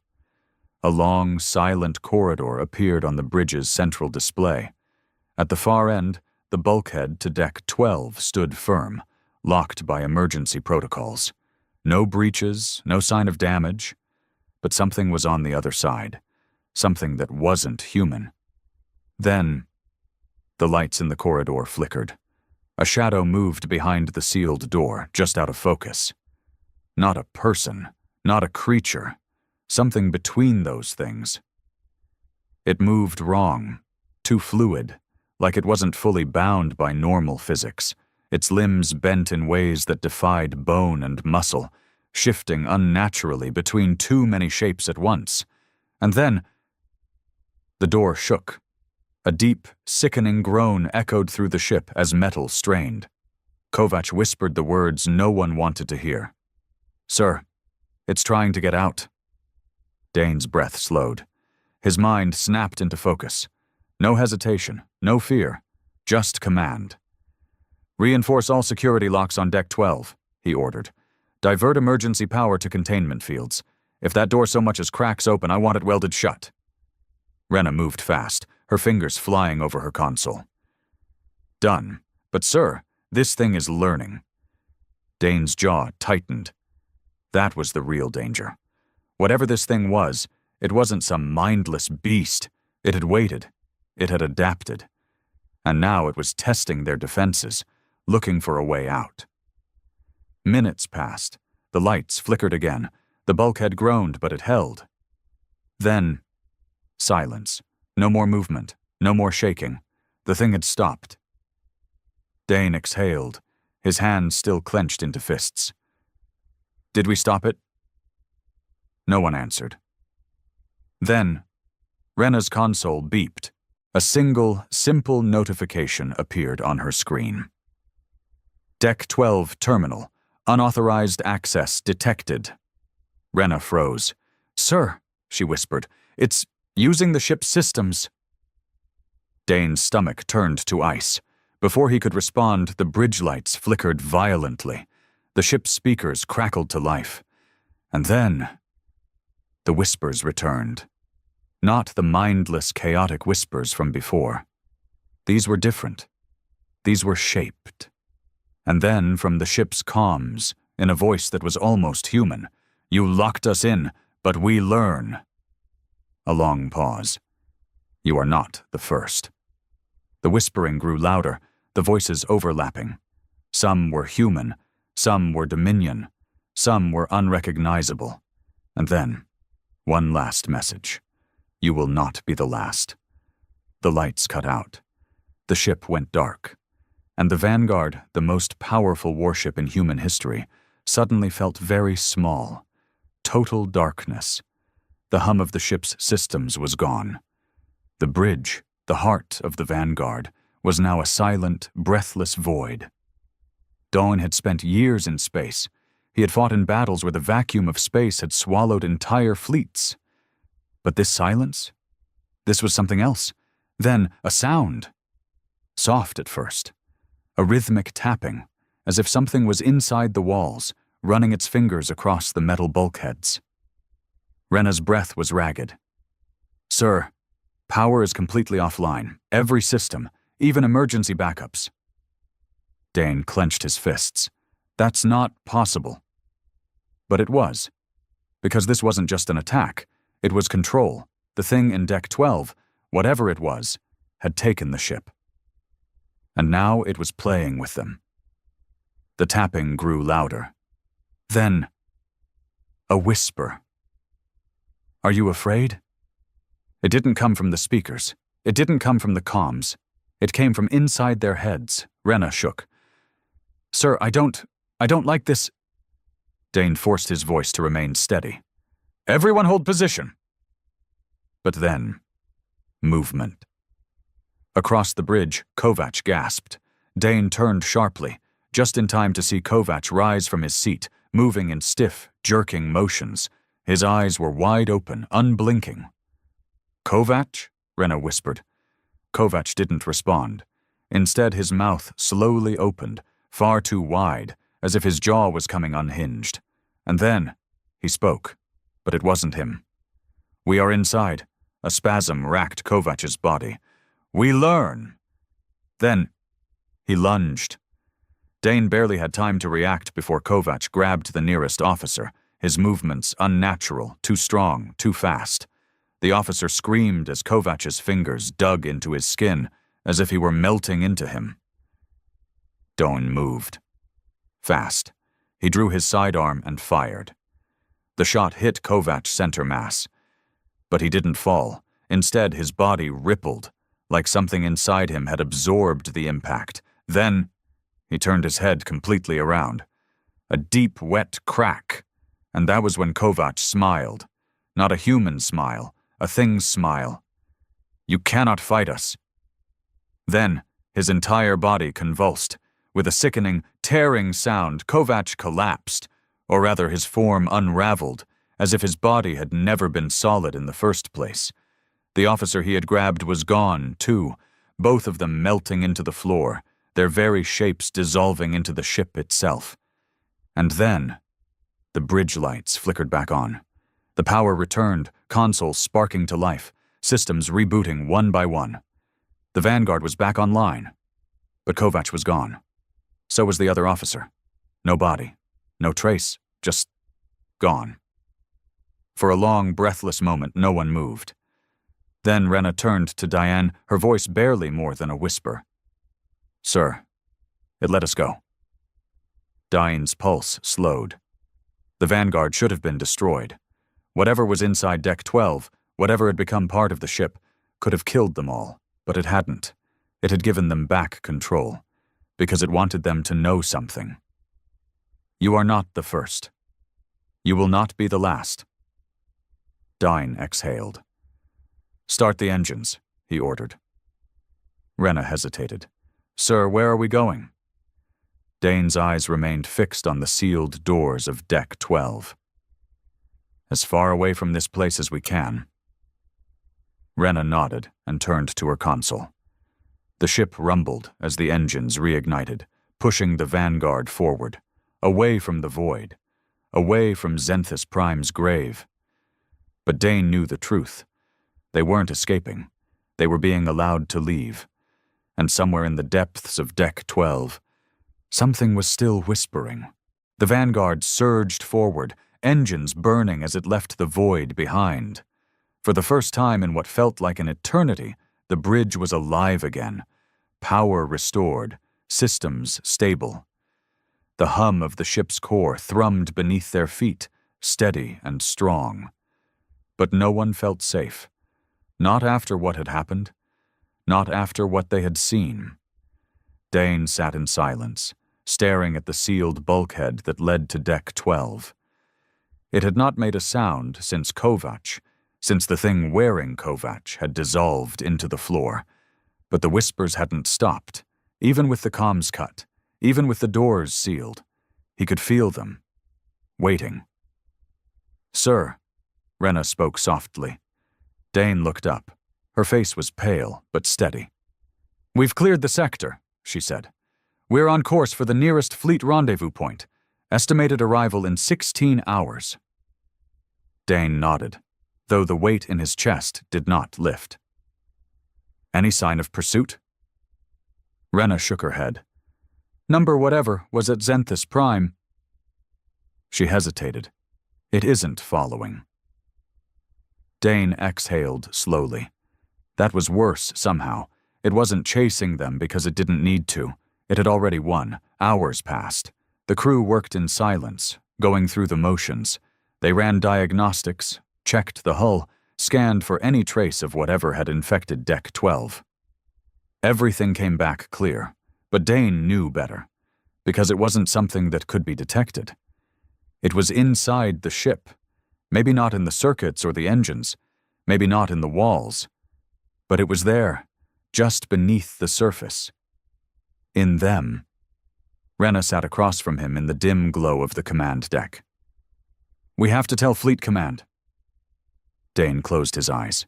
A: A long, silent corridor appeared on the bridge's central display. At the far end, the bulkhead to Deck 12 stood firm, locked by emergency protocols. No breaches, no sign of damage. But something was on the other side. Something that wasn't human. Then, the lights in the corridor flickered. A shadow moved behind the sealed door, just out of focus. Not a person, not a creature. Something between those things. It moved wrong, too fluid, like it wasn't fully bound by normal physics, its limbs bent in ways that defied bone and muscle, shifting unnaturally between too many shapes at once. And then, the door shook. A deep, sickening groan echoed through the ship as metal strained. Kovac whispered the words no one wanted to hear. "Sir, it's trying to get out." Dane's breath slowed. His mind snapped into focus. No hesitation, no fear, just command. "Reinforce all security locks on Deck 12, he ordered. "Divert emergency power to containment fields. If that door so much as cracks open, I want it welded shut." Rena moved fast, her fingers flying over her console. "Done. But sir, this thing is learning." Dane's jaw tightened. That was the real danger. Whatever this thing was, it wasn't some mindless beast. It had waited. It had adapted. And now it was testing their defenses, looking for a way out. Minutes passed. The lights flickered again. The bulkhead groaned, but it held. Then, silence. No more movement. No more shaking. The thing had stopped. Dane exhaled, his hands still clenched into fists. "Did we stop it?" No one answered. Then, Rena's console beeped. A single, simple notification appeared on her screen. "Deck 12 terminal. Unauthorized access detected." Rena froze. "Sir," she whispered, "it's using the ship's systems." Dane's stomach turned to ice. Before he could respond, the bridge lights flickered violently. The ship's speakers crackled to life. And then, the whispers returned. Not the mindless, chaotic whispers from before. These were different. These were shaped. And then, from the ship's comms, in a voice that was almost human, "You locked us in, but we learn." A long pause. "You are not the first." The whispering grew louder, the voices overlapping. Some were human, some were Dominion, some were unrecognizable. And then, one last message. "You will not be the last." The lights cut out. The ship went dark. And the Vanguard, the most powerful warship in human history, suddenly felt very small. Total darkness. The hum of the ship's systems was gone. The bridge, the heart of the Vanguard, was now a silent, breathless void. Dawn had spent years in space. He had fought in battles where the vacuum of space had swallowed entire fleets. But this silence? This was something else. Then a sound. Soft at first. A rhythmic tapping, as if something was inside the walls, running its fingers across the metal bulkheads. Rena's breath was ragged. "Sir, power is completely offline. Every system, even emergency backups." Dane clenched his fists. "That's not possible." But it was. Because this wasn't just an attack. It was control. The thing in Deck 12, whatever it was, had taken the ship. And now it was playing with them. The tapping grew louder. Then, a whisper. "Are you afraid?" It didn't come from the speakers. It didn't come from the comms. It came from inside their heads. Rena shook. "Sir, I don't like this." Dane forced his voice to remain steady. "Everyone hold position." But then, movement. Across the bridge, Kovac gasped. Dane turned sharply, just in time to see Kovac rise from his seat, moving in stiff, jerking motions. His eyes were wide open, unblinking. "Kovac?" Rena whispered. Kovac didn't respond. Instead, his mouth slowly opened, far too wide, as if his jaw was coming unhinged. And then, he spoke, but it wasn't him. "We are inside." A spasm racked Kovac's body. "We learn." Then, he lunged. Dane barely had time to react before Kovac grabbed the nearest officer, his movements unnatural, too strong, too fast. The officer screamed as Kovac's fingers dug into his skin, as if he were melting into him. Dane moved. Fast. He drew his sidearm and fired. The shot hit Kovac's center mass. But he didn't fall. Instead, his body rippled, like something inside him had absorbed the impact. Then, he turned his head completely around. A deep, wet crack. And that was when Kovac smiled. Not a human smile, a thing's smile. "You cannot fight us." Then, his entire body convulsed. With a sickening, tearing sound, Kovac collapsed, or rather his form unraveled, as if his body had never been solid in the first place. The officer he had grabbed was gone, too, both of them melting into the floor, their very shapes dissolving into the ship itself. And then, the bridge lights flickered back on. The power returned, consoles sparking to life, systems rebooting one by one. The Vanguard was back online. But Kovac was gone. So was the other officer. No body, no trace, just gone. For a long, breathless moment, no one moved. Then Rena turned to Diane, her voice barely more than a whisper. "Sir, it let us go." Diane's pulse slowed. The Vanguard should have been destroyed. Whatever was inside Deck 12, whatever had become part of the ship, could have killed them all, but it hadn't. It had given them back control, because it wanted them to know something. "You are not the first. You will not be the last." Diane exhaled. "Start the engines," he ordered. Rena hesitated. "Sir, where are we going?" Dane's eyes remained fixed on the sealed doors of Deck 12. "As far away from this place as we can." Rena nodded and turned to her console. The ship rumbled as the engines reignited, pushing the Vanguard forward, away from the void, away from Zenthus Prime's grave. But Dane knew the truth. They weren't escaping. They were being allowed to leave. And somewhere in the depths of Deck 12, something was still whispering. The Vanguard surged forward, engines burning as it left the void behind. For the first time in what felt like an eternity, the bridge was alive again. Power restored, systems stable. The hum of the ship's core thrummed beneath their feet, steady and strong. But no one felt safe. Not after what had happened. Not after what they had seen. Dane sat in silence, staring at the sealed bulkhead that led to Deck 12. It had not made a sound since since the thing wearing Kovac had dissolved into the floor. But the whispers hadn't stopped, even with the comms cut, even with the doors sealed. He could feel them, waiting. "Sir," Rena spoke softly. Dane looked up. Her face was pale, but steady. "We've cleared the sector," she said. "We're on course for the nearest fleet rendezvous point. Estimated arrival in 16 hours. Dane nodded, though the weight in his chest did not lift. "Any sign of pursuit?" Rena shook her head. "Number whatever was at Zenthus Prime." She hesitated. "It isn't following." Dane exhaled slowly. That was worse somehow. It wasn't chasing them because it didn't need to. It had already won. Hours passed. The crew worked in silence, going through the motions. They ran diagnostics, checked the hull, scanned for any trace of whatever had infected Deck 12. Everything came back clear, but Dane knew better, because it wasn't something that could be detected. It was inside the ship, maybe not in the circuits or the engines, maybe not in the walls, but it was there, just beneath the surface. In them. Rena sat across from him in the dim glow of the command deck. "We have to tell Fleet Command." Dane closed his eyes.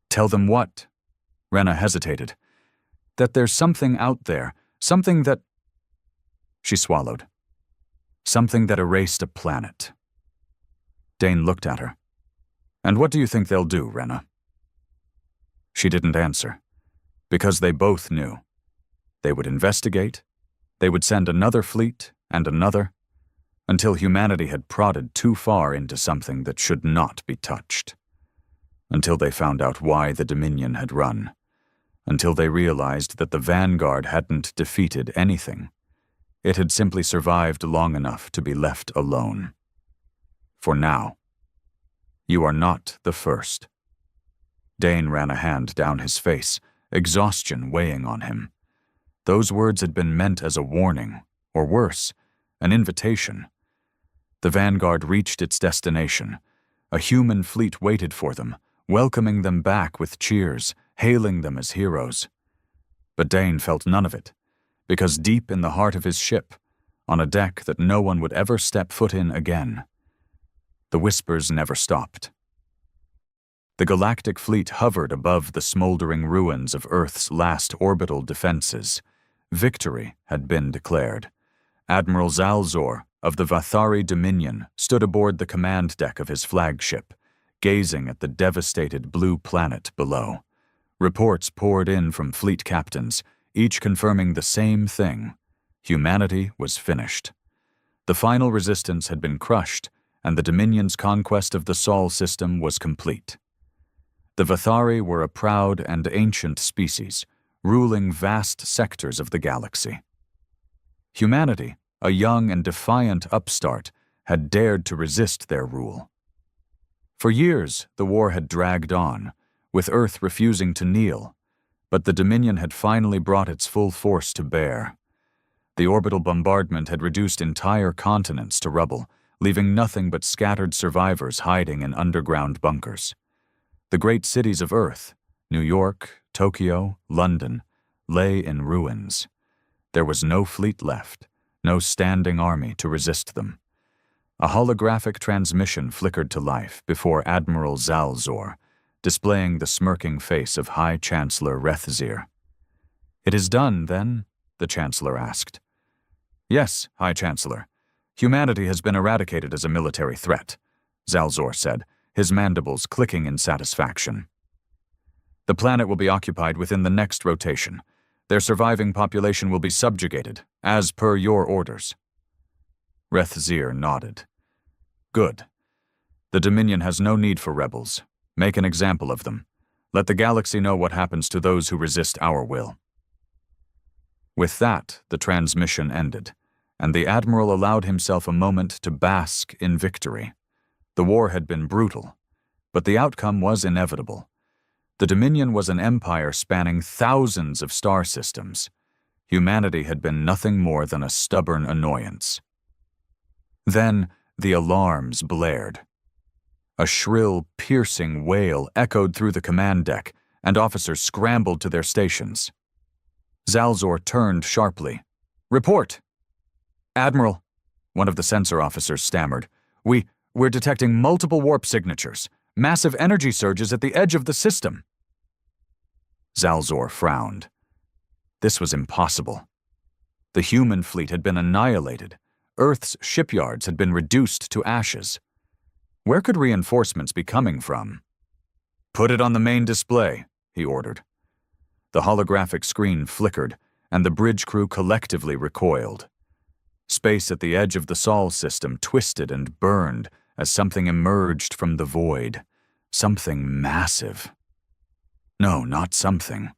A: "Tell them what?" Rena hesitated. "That there's something out there, something that—" She swallowed. "Something that erased a planet." Dane looked at her. "And what do you think they'll do, Rena?" She didn't answer, because they both knew. They would investigate, they would send another fleet and another, until humanity had prodded too far into something that should not be touched. Until they found out why the Dominion had run. Until they realized that the Vanguard hadn't defeated anything. It had simply survived long enough to be left alone. For now. You are not the first. Dane ran a hand down his face, exhaustion weighing on him. Those words had been meant as a warning, or worse, an invitation. The Vanguard reached its destination. A human fleet waited for them, welcoming them back with cheers, hailing them as heroes. But Dane felt none of it, because deep in the heart of his ship, on a deck that no one would ever step foot in again, the whispers never stopped. The Galactic fleet hovered above the smoldering ruins of Earth's last orbital defenses. Victory had been declared. Admiral Zalzor of the Vathari Dominion stood aboard the command deck of his flagship, gazing at the devastated blue planet below. Reports poured in from fleet captains, each confirming the same thing. Humanity was finished. The final resistance had been crushed, and the Dominion's conquest of the Sol system was complete. The Vathari were a proud and ancient species, ruling vast sectors of the galaxy. Humanity, a young and defiant upstart, had dared to resist their rule. For years, the war had dragged on, with Earth refusing to kneel, but the Dominion had finally brought its full force to bear. The orbital bombardment had reduced entire continents to rubble, leaving nothing but scattered survivors hiding in underground bunkers. The great cities of Earth, New York, Tokyo, London, lay in ruins. There was no fleet left, no standing army to resist them. A holographic transmission flickered to life before Admiral Zalzor, displaying the smirking face of High Chancellor Rethzir. "It is done, then?" the Chancellor asked. "Yes, High Chancellor. Humanity has been eradicated as a military threat," Zalzor said, his mandibles clicking in satisfaction. "The planet will be occupied within the next rotation. Their surviving population will be subjugated, as per your orders." Rethzir nodded. "Good. The Dominion has no need for rebels. Make an example of them. Let the galaxy know what happens to those who resist our will." With that, the transmission ended, and the Admiral allowed himself a moment to bask in victory. The war had been brutal, but the outcome was inevitable. The Dominion was an empire spanning thousands of star systems. Humanity had been nothing more than a stubborn annoyance. Then the alarms blared. A shrill, piercing wail echoed through the command deck, and officers scrambled to their stations. Zalzor turned sharply. "Report!" "Admiral," one of the sensor officers stammered, We're detecting multiple warp signatures, massive energy surges at the edge of the system." Zalzor frowned. This was impossible. The human fleet had been annihilated. Earth's shipyards had been reduced to ashes. Where could reinforcements be coming from? "Put it on the main display," he ordered. The holographic screen flickered, and the bridge crew collectively recoiled. Space at the edge of the Sol system twisted and burned as something emerged from the void. Something massive. No, not something.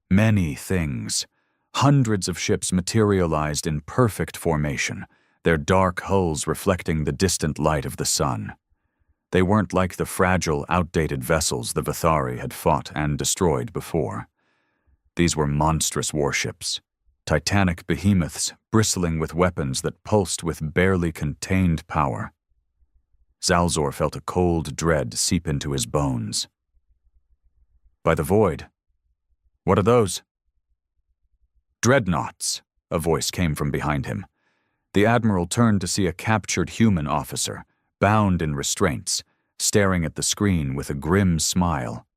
A: Many things. Hundreds of ships materialized in perfect formation, their dark hulls reflecting the distant light of the sun. They weren't like the fragile, outdated vessels the Vathari had fought and destroyed before. These were monstrous warships, titanic behemoths bristling with weapons that pulsed with barely contained power. Zalzor felt a cold dread seep into his bones. "By the void. What are those?" "Dreadnoughts," a voice came from behind him. The Admiral turned to see a captured human officer, bound in restraints, staring at the screen with a grim smile.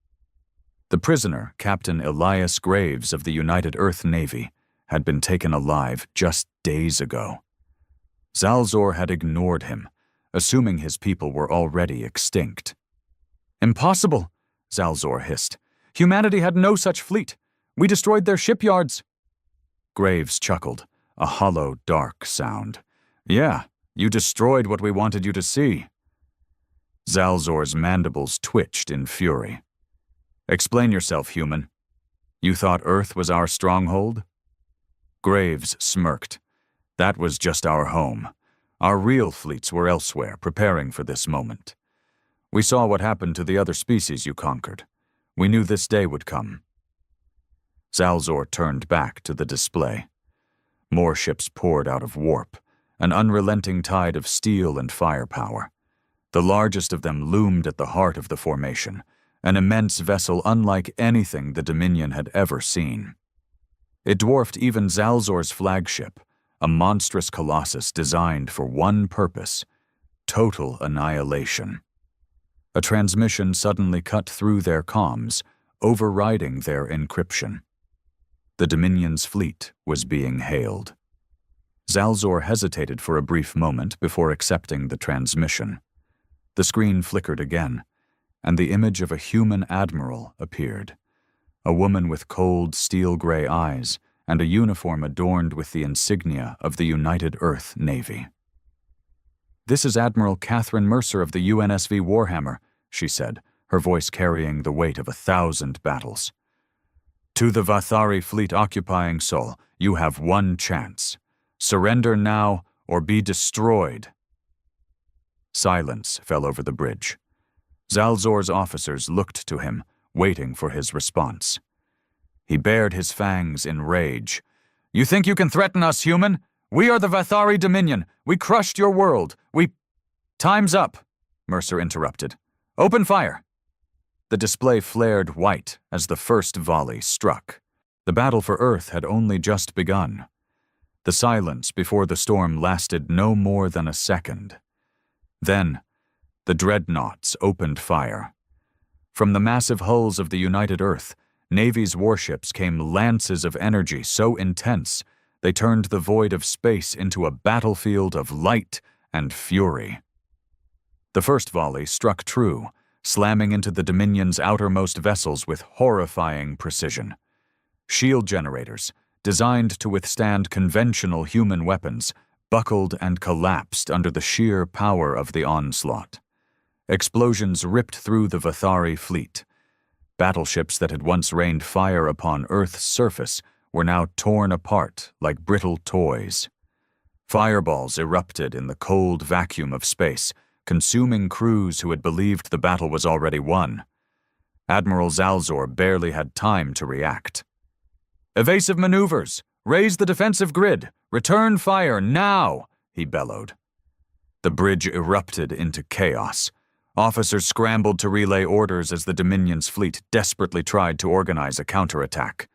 A: The prisoner, Captain Elias Graves of the United Earth Navy, had been taken alive just days ago. Zalzor had ignored him, assuming his people were already extinct. "Impossible," Zalzor hissed. "Humanity had no such fleet. We destroyed their shipyards." Graves chuckled, a hollow, dark sound. "Yeah, you destroyed what we wanted you to see." Zalzor's mandibles twitched in fury. "Explain yourself, human. You thought Earth was our stronghold?" Graves smirked. "That was just our home. Our real fleets were elsewhere, preparing for this moment. We saw what happened to the other species you conquered. We knew this day would come." Zalzor turned back to the display. More ships poured out of warp, an unrelenting tide of steel and firepower. The largest of them loomed at the heart of the formation, an immense vessel unlike anything the Dominion had ever seen. It dwarfed even Zalzor's flagship, a monstrous colossus designed for one purpose: total annihilation. A transmission suddenly cut through their comms, overriding their encryption. The Dominion's fleet was being hailed. Zalzor hesitated for a brief moment before accepting the transmission. The screen flickered again, and the image of a human admiral appeared. A woman with cold, steel-gray eyes and a uniform adorned with the insignia of the United Earth Navy. "This is Admiral Catherine Mercer of the UNSV Warhammer," she said, her voice carrying the weight of 1,000 battles. "To the Vathari fleet occupying Sol, you have one chance. Surrender now or be destroyed." Silence fell over the bridge. Zalzor's officers looked to him, waiting for his response. He bared his fangs in rage. "You think you can threaten us, human? We are the Vathari Dominion. We crushed your world. Time's up," Mercer interrupted. "Open fire." The display flared white as the first volley struck. The battle for Earth had only just begun. The silence before the storm lasted no more than a second. Then, the dreadnoughts opened fire. From the massive hulls of the United Earth, Navy's warships came lances of energy so intense they turned the void of space into a battlefield of light and fury. The first volley struck true, slamming into the Dominion's outermost vessels with horrifying precision. Shield generators, designed to withstand conventional human weapons, buckled and collapsed under the sheer power of the onslaught. Explosions ripped through the Vathari fleet. Battleships that had once rained fire upon Earth's surface were now torn apart like brittle toys. Fireballs erupted in the cold vacuum of space, consuming crews who had believed the battle was already won. Admiral Zalzor barely had time to react. "Evasive maneuvers! Raise the defensive grid! Return fire now!" he bellowed. The bridge erupted into chaos. Officers scrambled to relay orders as the Dominion's fleet desperately tried to organize a counterattack.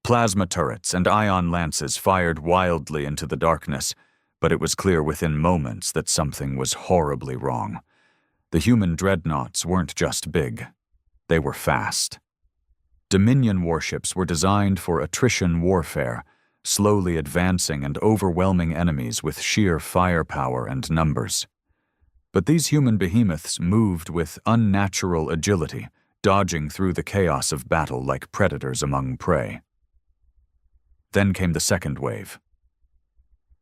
A: Plasma turrets and ion lances fired wildly into the darkness, but it was clear within moments that something was horribly wrong. The human dreadnoughts weren't just big. They were fast. Dominion warships were designed for attrition warfare, slowly advancing and overwhelming enemies with sheer firepower and numbers. But these human behemoths moved with unnatural agility, dodging through the chaos of battle like predators among prey. Then came the second wave.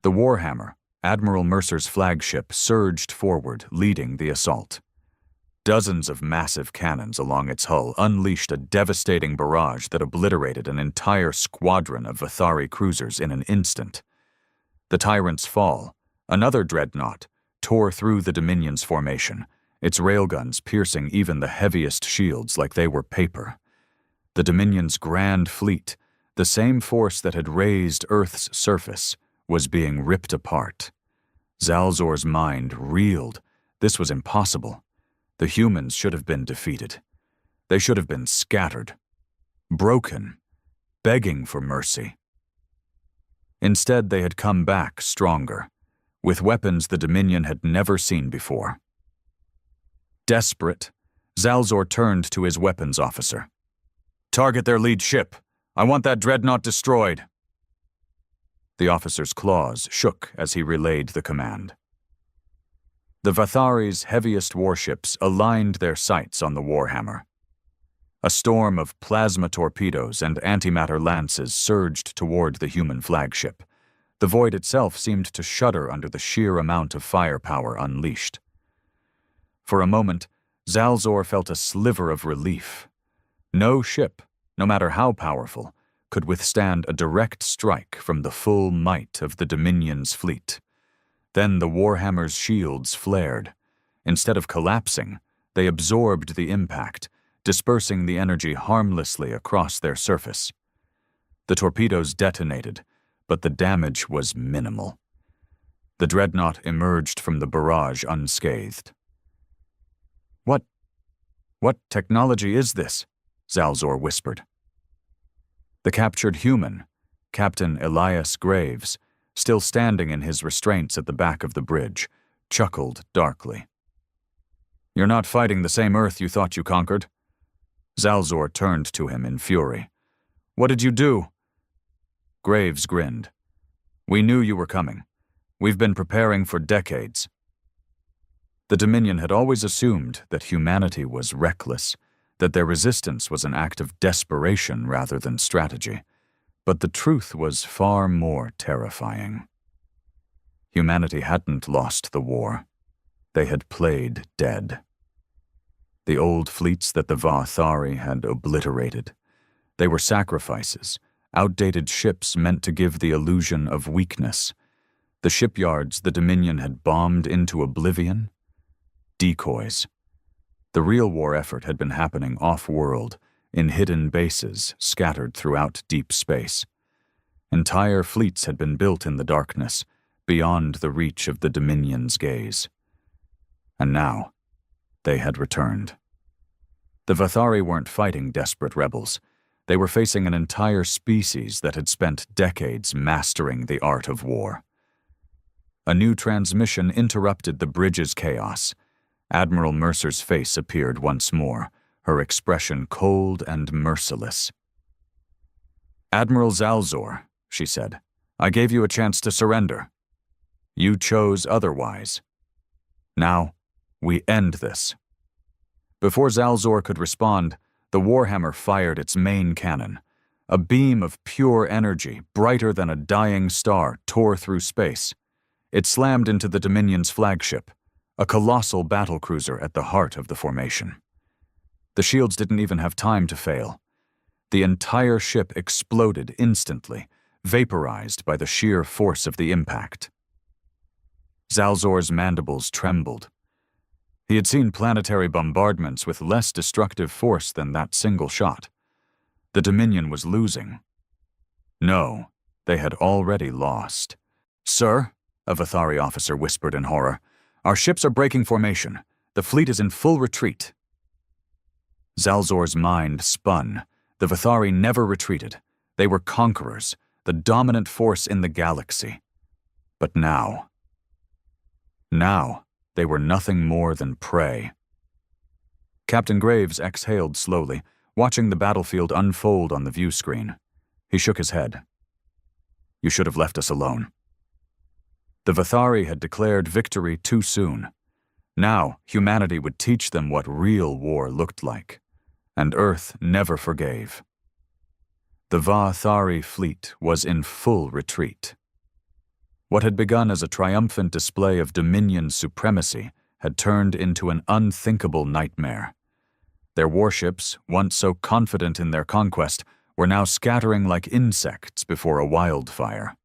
A: The Warhammer, Admiral Mercer's flagship, surged forward, leading the assault. Dozens of massive cannons along its hull unleashed a devastating barrage that obliterated an entire squadron of Vathari cruisers in an instant. The Tyrant's fall, another dreadnought, tore through the Dominion's formation, its railguns piercing even the heaviest shields like they were paper. The Dominion's grand fleet, the same force that had raised Earth's surface, was being ripped apart. Zalzor's mind reeled. This was impossible. The humans should have been defeated. They should have been scattered, broken, begging for mercy. Instead, they had come back stronger, with weapons the Dominion had never seen before. Desperate, Zalzor turned to his weapons officer. "Target their lead ship. I want that dreadnought destroyed." The officer's claws shook as he relayed the command. The Vathari's heaviest warships aligned their sights on the Warhammer. A storm of plasma torpedoes and antimatter lances surged toward the human flagship. The void itself seemed to shudder under the sheer amount of firepower unleashed. For a moment, Zalzor felt a sliver of relief. No ship, no matter how powerful, could withstand a direct strike from the full might of the Dominion's fleet. Then the Warhammer's shields flared. Instead of collapsing, they absorbed the impact, dispersing the energy harmlessly across their surface. The torpedoes detonated, but the damage was minimal. The dreadnought emerged from the barrage unscathed. What technology is this?" Zalzor whispered. The captured human, Captain Elias Graves, still standing in his restraints at the back of the bridge, chuckled darkly. "You're not fighting the same Earth you thought you conquered." Zalzor turned to him in fury. "What did you do?" Graves grinned. "We knew you were coming. We've been preparing for decades." The Dominion had always assumed that humanity was reckless, that their resistance was an act of desperation rather than strategy. But the truth was far more terrifying. Humanity hadn't lost the war. They had played dead. The old fleets that the Vathari had obliterated. They were sacrifices, outdated ships meant to give the illusion of weakness. The shipyards the Dominion had bombed into oblivion. Decoys. The real war effort had been happening off-world, in hidden bases scattered throughout deep space. Entire fleets had been built in the darkness, beyond the reach of the Dominion's gaze. And now, they had returned. The Vathari weren't fighting desperate rebels. They were facing an entire species that had spent decades mastering the art of war. A new transmission interrupted the bridge's chaos. Admiral Mercer's face appeared once more, her expression cold and merciless. "Admiral Zalzor," she said, "I gave you a chance to surrender. You chose otherwise. Now, we end this." Before Zalzor could respond, the Warhammer fired its main cannon. A beam of pure energy, brighter than a dying star, tore through space. It slammed into the Dominion's flagship, a colossal battlecruiser at the heart of the formation. The shields didn't even have time to fail. The entire ship exploded instantly, vaporized by the sheer force of the impact. Zalzor's mandibles trembled. He had seen planetary bombardments with less destructive force than that single shot. The Dominion was losing. No, they had already lost. "Sir," a Vathari officer whispered in horror, "our ships are breaking formation. The fleet is in full retreat." Zalzor's mind spun. The Vathari never retreated. They were conquerors, the dominant force in the galaxy. But now they were nothing more than prey. Captain Graves exhaled slowly, watching the battlefield unfold on the view screen. He shook his head. "You should have left us alone." The Vathari had declared victory too soon. Now, humanity would teach them what real war looked like. And Earth never forgave. The Vathari fleet was in full retreat. What had begun as a triumphant display of Dominion supremacy had turned into an unthinkable nightmare. Their warships, once so confident in their conquest, were now scattering like insects before a wildfire.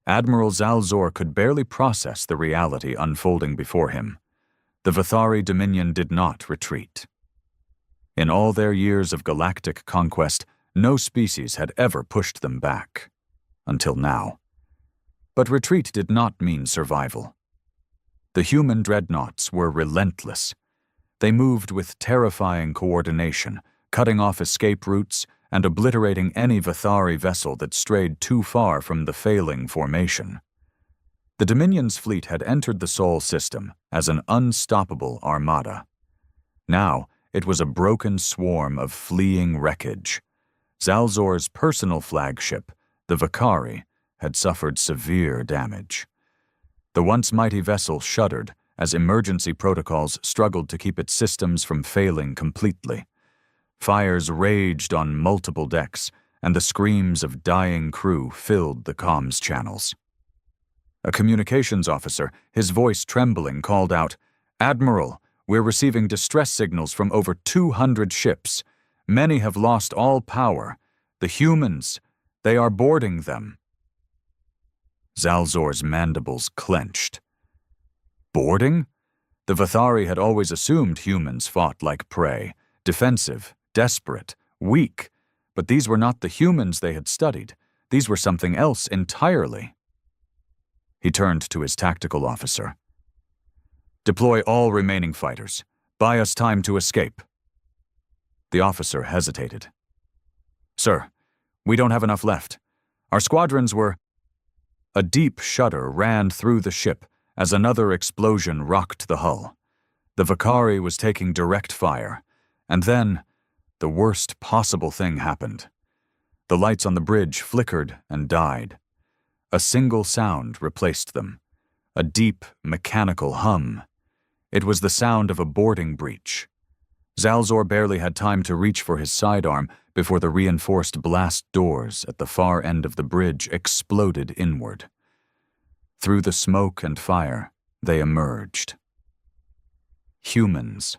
A: Admiral Zalzor could barely process the reality unfolding before him. The Vathari Dominion did not retreat. In all their years of galactic conquest, no species had ever pushed them back. Until now. But retreat did not mean survival. The human dreadnoughts were relentless. They moved with terrifying coordination, cutting off escape routes and obliterating any Vathari vessel that strayed too far from the failing formation. The Dominion's fleet had entered the Sol system as an unstoppable armada. Now, it was a broken swarm of fleeing wreckage. Zalzor's personal flagship, the Vakari, had suffered severe damage. The once mighty vessel shuddered as emergency protocols struggled to keep its systems from failing completely. Fires raged on multiple decks, and the screams of dying crew filled the comms channels. A communications officer, his voice trembling, called out, "Admiral, we're receiving distress signals from over 200 ships. Many have lost all power. The humans, they are boarding them." Zalzor's mandibles clenched. Boarding? The Vathari had always assumed humans fought like prey, defensive, desperate, weak, but these were not the humans they had studied. These were something else entirely. He turned to his tactical officer. "Deploy all remaining fighters. Buy us time to escape." The officer hesitated. "Sir, we don't have enough left. Our squadrons were—" A deep shudder ran through the ship as another explosion rocked the hull. The Vakari was taking direct fire, and then the worst possible thing happened. The lights on the bridge flickered and died. A single sound replaced them, a deep, mechanical hum. It was the sound of a boarding breach. Zalzor barely had time to reach for his sidearm before the reinforced blast doors at the far end of the bridge exploded inward. Through the smoke and fire, they emerged. Humans,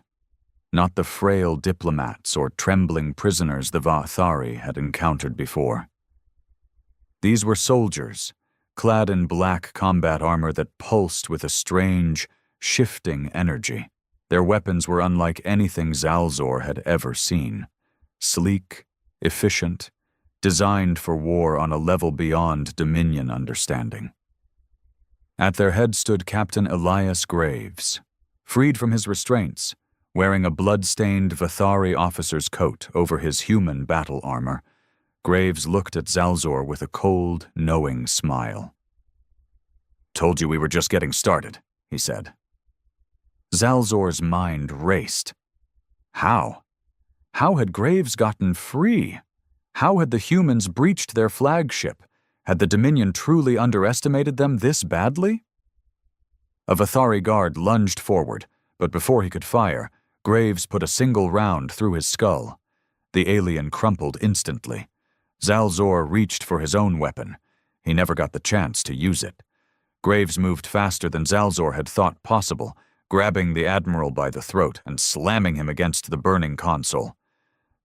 A: not the frail diplomats or trembling prisoners the Vathari had encountered before. These were soldiers, clad in black combat armor that pulsed with a strange, shifting energy. Their weapons were unlike anything Zalzor had ever seen. Sleek, efficient, designed for war on a level beyond Dominion understanding. At their head stood Captain Elias Graves, freed from his restraints, wearing a blood-stained Vathari officer's coat over his human battle armor. Graves looked at Zalzor with a cold, knowing smile. "Told you we were just getting started," he said. Zalzor's mind raced. How? How had Graves gotten free? How had the humans breached their flagship? Had the Dominion truly underestimated them this badly? A Vathari guard lunged forward, but before he could fire, Graves put a single round through his skull. The alien crumpled instantly. Zalzor reached for his own weapon. He never got the chance to use it. Graves moved faster than Zalzor had thought possible, grabbing the Admiral by the throat and slamming him against the burning console.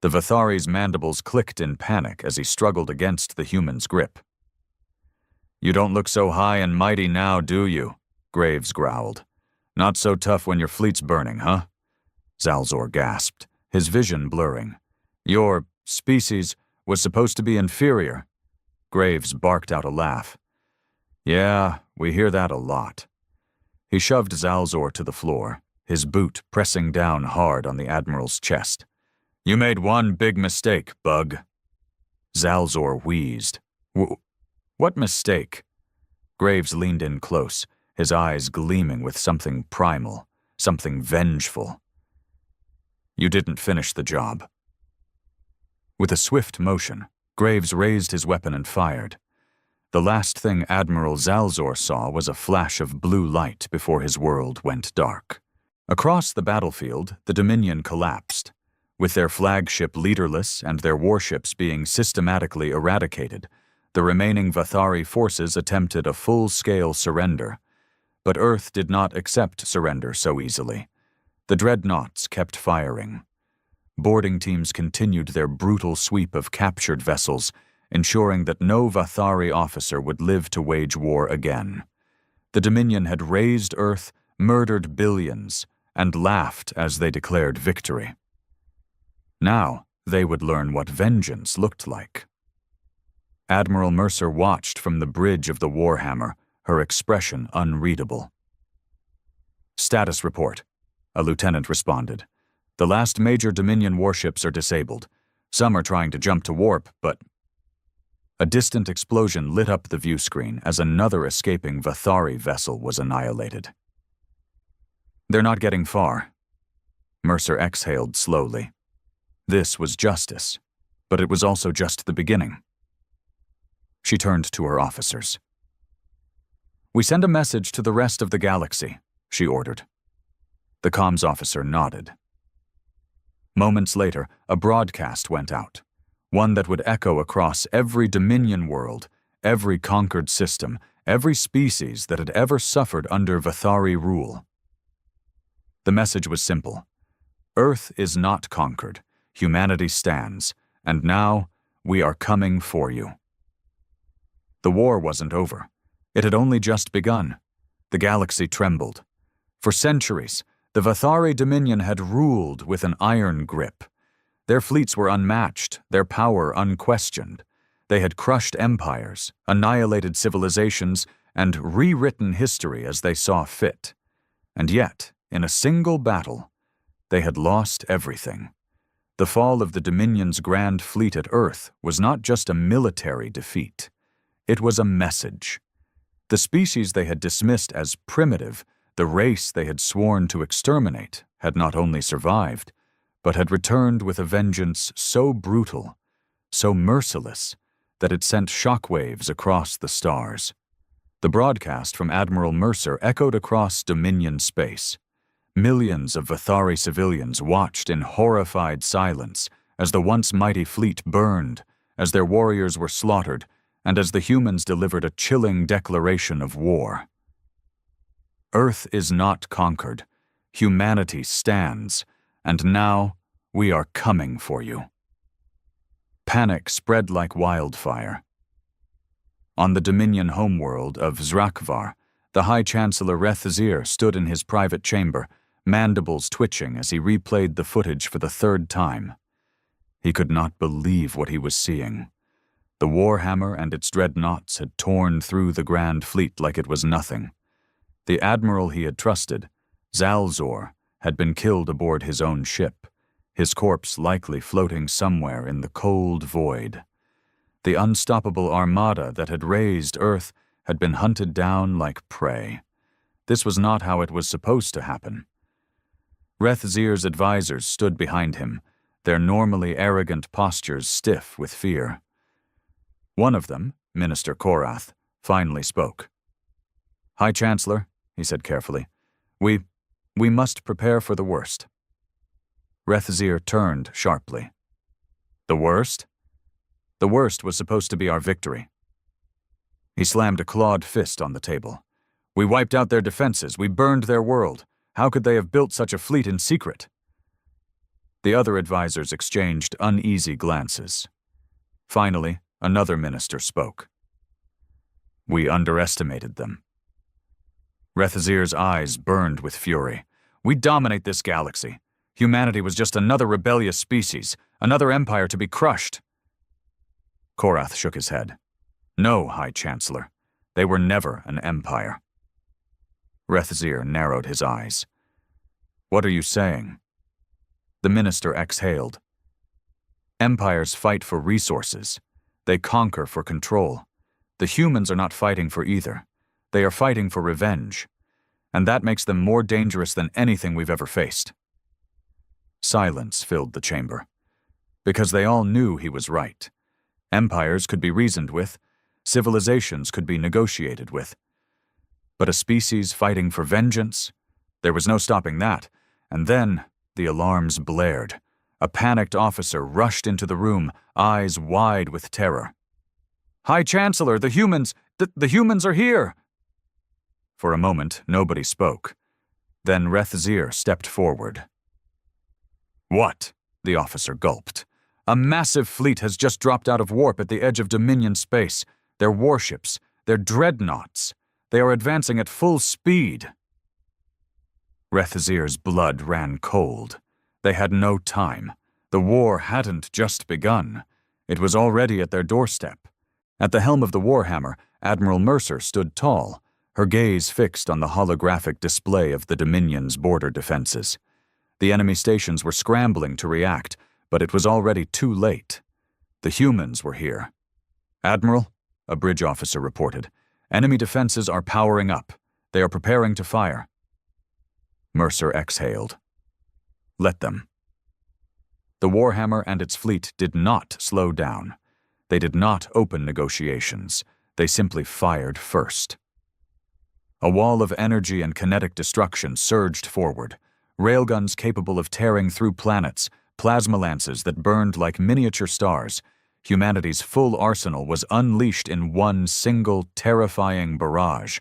A: The Vathari's mandibles clicked in panic as he struggled against the human's grip. "You don't look so high and mighty now, do you?" Graves growled. "Not so tough when your fleet's burning, huh?" Zalzor gasped, his vision blurring. "Your species was supposed to be inferior." Graves barked out a laugh. "Yeah, we hear that a lot." He shoved Zalzor to the floor, his boot pressing down hard on the Admiral's chest. "You made one big mistake, bug." Zalzor wheezed. What mistake?" Graves leaned in close, his eyes gleaming with something primal, something vengeful. "You didn't finish the job." With a swift motion, Graves raised his weapon and fired. The last thing Admiral Zalzor saw was a flash of blue light before his world went dark. Across the battlefield, the Dominion collapsed. With their flagship leaderless and their warships being systematically eradicated, the remaining Vathari forces attempted a full-scale surrender. But Earth did not accept surrender so easily. The dreadnoughts kept firing. Boarding teams continued their brutal sweep of captured vessels, ensuring that no Vathari officer would live to wage war again. The Dominion had razed Earth, murdered billions, and laughed as they declared victory. Now they would learn what vengeance looked like. Admiral Mercer watched from the bridge of the Warhammer, her expression unreadable. "Status report," a lieutenant responded. "The last major Dominion warships are disabled. Some are trying to jump to warp, but—" A distant explosion lit up the view screen as another escaping Vathari vessel was annihilated. "They're not getting far." Mercer exhaled slowly. This was justice, but it was also just the beginning. She turned to her officers. "We send a message to the rest of the galaxy," she ordered. The comms officer nodded. Moments later, a broadcast went out, one that would echo across every Dominion world, every conquered system, every species that had ever suffered under Vathari rule. The message was simple. Earth is not conquered, humanity stands, and now we are coming for you. The war wasn't over. It had only just begun. The galaxy trembled. For centuries, the Vathari Dominion had ruled with an iron grip. Their fleets were unmatched, their power unquestioned. They had crushed empires, annihilated civilizations, and rewritten history as they saw fit. And yet, in a single battle, they had lost everything. The fall of the Dominion's grand fleet at Earth was not just a military defeat. It was a message. The species they had dismissed as primitive, the race they had sworn to exterminate, had not only survived, but had returned with a vengeance so brutal, so merciless, that it sent shockwaves across the stars. The broadcast from Admiral Mercer echoed across Dominion space. Millions of Vathari civilians watched in horrified silence as the once mighty fleet burned, as their warriors were slaughtered, and as the humans delivered a chilling declaration of war. Earth is not conquered. Humanity stands, and now we are coming for you. Panic spread like wildfire. On the Dominion homeworld of Zrakvar, the High Chancellor Rethzir stood in his private chamber, mandibles twitching as he replayed the footage for the third time. He could not believe what he was seeing. The Warhammer and its dreadnoughts had torn through the Grand Fleet like it was nothing. The admiral he had trusted, Zalzor, had been killed aboard his own ship, his corpse likely floating somewhere in the cold void. The unstoppable armada that had razed Earth had been hunted down like prey. This was not how it was supposed to happen. Rethzir's advisors stood behind him, their normally arrogant postures stiff with fear. One of them, Minister Korath, finally spoke. "High Chancellor," he said carefully, we must prepare for the worst." Rethzir turned sharply. "The worst?" "The worst was supposed to be our victory." He slammed a clawed fist on the table. "We wiped out their defenses. We burned their world. How could they have built such a fleet in secret?" The other advisors exchanged uneasy glances. Finally, another minister spoke. "We underestimated them." Rethzir's eyes burned with fury. "We dominate this galaxy. Humanity was just another rebellious species, another empire to be crushed." Korath shook his head. "No, High Chancellor. They were never an empire." Rethzir narrowed his eyes. "What are you saying?" The minister exhaled. "Empires fight for resources. They conquer for control. The humans are not fighting for either. They are fighting for revenge. And that makes them more dangerous than anything we've ever faced." Silence filled the chamber. Because they all knew he was right. Empires could be reasoned with. Civilizations could be negotiated with. But a species fighting for vengeance? There was no stopping that. And then the alarms blared. A panicked officer rushed into the room, eyes wide with terror. "High Chancellor, the humans are here!" For a moment, nobody spoke. Then Rethzir stepped forward. "What?" the officer gulped. "A massive fleet has just dropped out of warp at the edge of Dominion space. Their warships, their dreadnoughts. They are advancing at full speed." Rethzir's blood ran cold. They had no time. The war hadn't just begun. It was already at their doorstep. At the helm of the Warhammer, Admiral Mercer stood tall, her gaze fixed on the holographic display of the Dominion's border defenses. The enemy stations were scrambling to react, but it was already too late. The humans were here. "Admiral," a bridge officer reported, "enemy defenses are powering up. They are preparing to fire." Mercer exhaled. "Let them." The Warhammer and its fleet did not slow down. They did not open negotiations. They simply fired first. A wall of energy and kinetic destruction surged forward. Railguns capable of tearing through planets, plasma lances that burned like miniature stars. Humanity's full arsenal was unleashed in one single, terrifying barrage.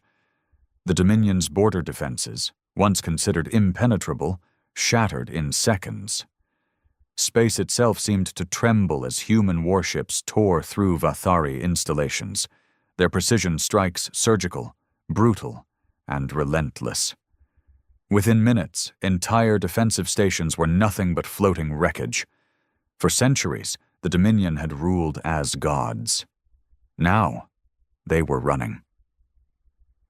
A: The Dominion's border defenses, once considered impenetrable, shattered in seconds. Space itself seemed to tremble as human warships tore through Vathari installations, their precision strikes surgical, brutal, and relentless. Within minutes, entire defensive stations were nothing but floating wreckage. For centuries, the Dominion had ruled as gods. Now, they were running.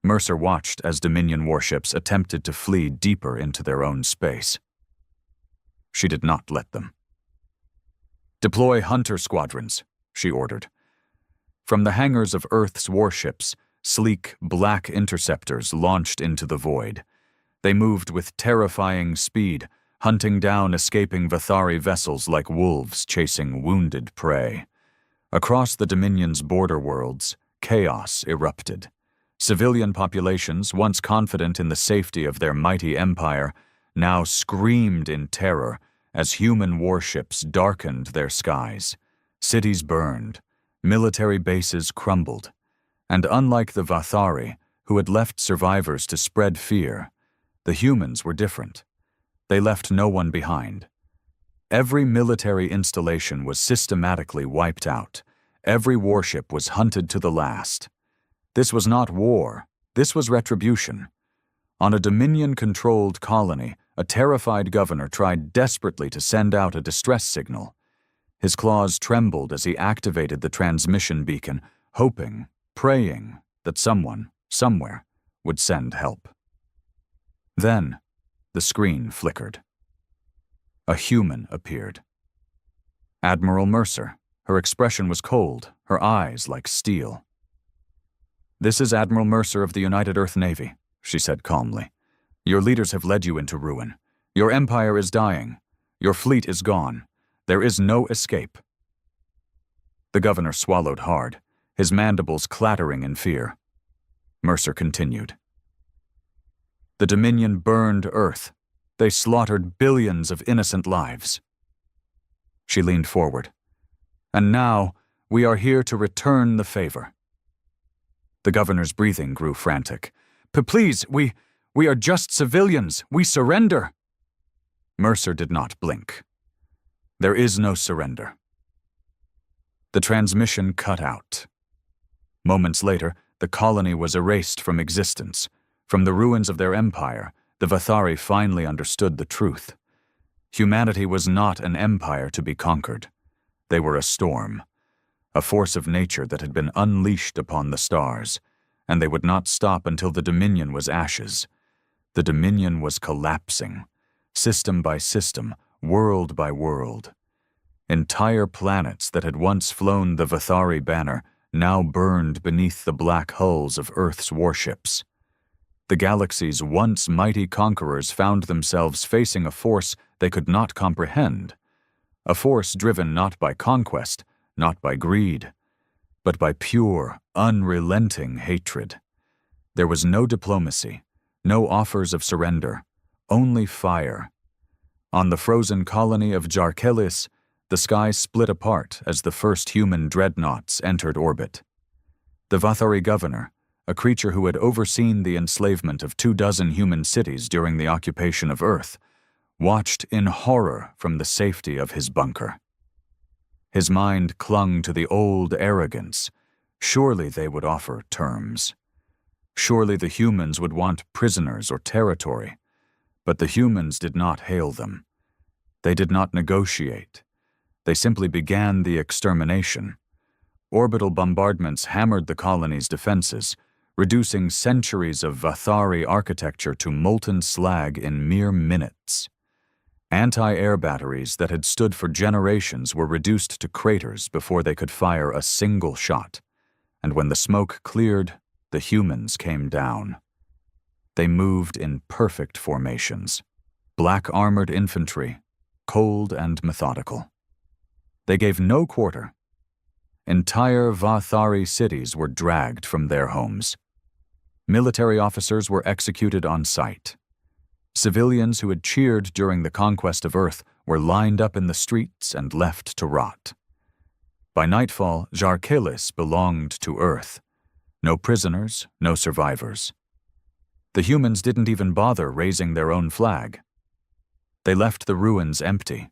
A: Mercer watched as Dominion warships attempted to flee deeper into their own space. She did not let them. "Deploy hunter squadrons," she ordered. From the hangars of Earth's warships, sleek, black interceptors launched into the void. They moved with terrifying speed, hunting down escaping Vathari vessels like wolves chasing wounded prey. Across the Dominion's border worlds, chaos erupted. Civilian populations, once confident in the safety of their mighty empire, now screamed in terror as human warships darkened their skies. Cities burned, military bases crumbled, and unlike the Vathari, who had left survivors to spread fear, the humans were different. They left no one behind. Every military installation was systematically wiped out. Every warship was hunted to the last. This was not war. This was retribution. On a Dominion-controlled colony, a terrified governor tried desperately to send out a distress signal. His claws trembled as he activated the transmission beacon, hoping, praying that someone, somewhere, would send help. Then, the screen flickered. A human appeared. Admiral Mercer. Her expression was cold, her eyes like steel. "This is Admiral Mercer of the United Earth Navy," she said calmly. "Your leaders have led you into ruin. Your empire is dying. Your fleet is gone. There is no escape." The governor swallowed hard, his mandibles clattering in fear. Mercer continued. "The Dominion burned Earth. They slaughtered billions of innocent lives." She leaned forward. "And now, we are here to return the favor." The governor's breathing grew frantic. Please, we are just civilians. We surrender." Mercer did not blink. "There is no surrender." The transmission cut out. Moments later, the colony was erased from existence. From the ruins of their empire, the Vathari finally understood the truth. Humanity was not an empire to be conquered. They were a storm, a force of nature that had been unleashed upon the stars, and they would not stop until the Dominion was ashes. The Dominion was collapsing, system by system, world by world. Entire planets that had once flown the Vathari banner now burned beneath the black hulls of Earth's warships. The galaxy's once mighty conquerors found themselves facing a force they could not comprehend, a force driven not by conquest, not by greed, but by pure, unrelenting hatred. There was no diplomacy, no offers of surrender, only fire. On the frozen colony of Jarkelis, the sky split apart as the first human dreadnoughts entered orbit. The Vathari governor, a creature who had overseen the enslavement of 24 human cities during the occupation of Earth, watched in horror from the safety of his bunker. His mind clung to the old arrogance. Surely they would offer terms. Surely the humans would want prisoners or territory. But the humans did not hail them. They did not negotiate. They simply began the extermination. Orbital bombardments hammered the colony's defenses, reducing centuries of Vathari architecture to molten slag in mere minutes. Anti-air batteries that had stood for generations were reduced to craters before they could fire a single shot. And when the smoke cleared, the humans came down. They moved in perfect formations, black armored infantry, cold and methodical. They gave no quarter. Entire Vathari cities were dragged from their homes. Military officers were executed on sight. Civilians who had cheered during the conquest of Earth were lined up in the streets and left to rot. By nightfall, Jarkelis belonged to Earth. No prisoners, no survivors. The humans didn't even bother raising their own flag. They left the ruins empty,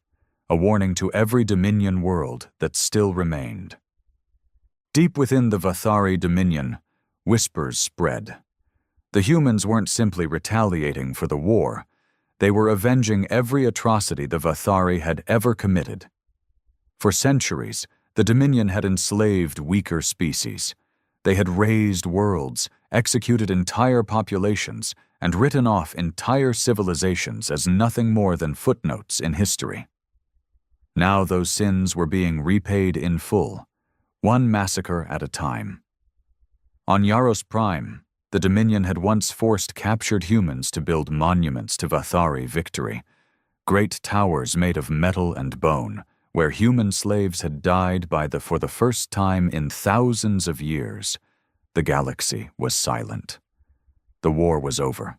A: a warning to every Dominion world that still remained. Deep within the Vathari Dominion, whispers spread. The humans weren't simply retaliating for the war. They were avenging every atrocity the Vathari had ever committed. For centuries, the Dominion had enslaved weaker species. They had razed worlds, executed entire populations, and written off entire civilizations as nothing more than footnotes in history. Now those sins were being repaid in full, one massacre at a time. On Yaros Prime, the Dominion had once forced captured humans to build monuments to Vathari victory, great towers made of metal and bone, where human slaves had died for the first time in thousands of years. The galaxy was silent. The war was over.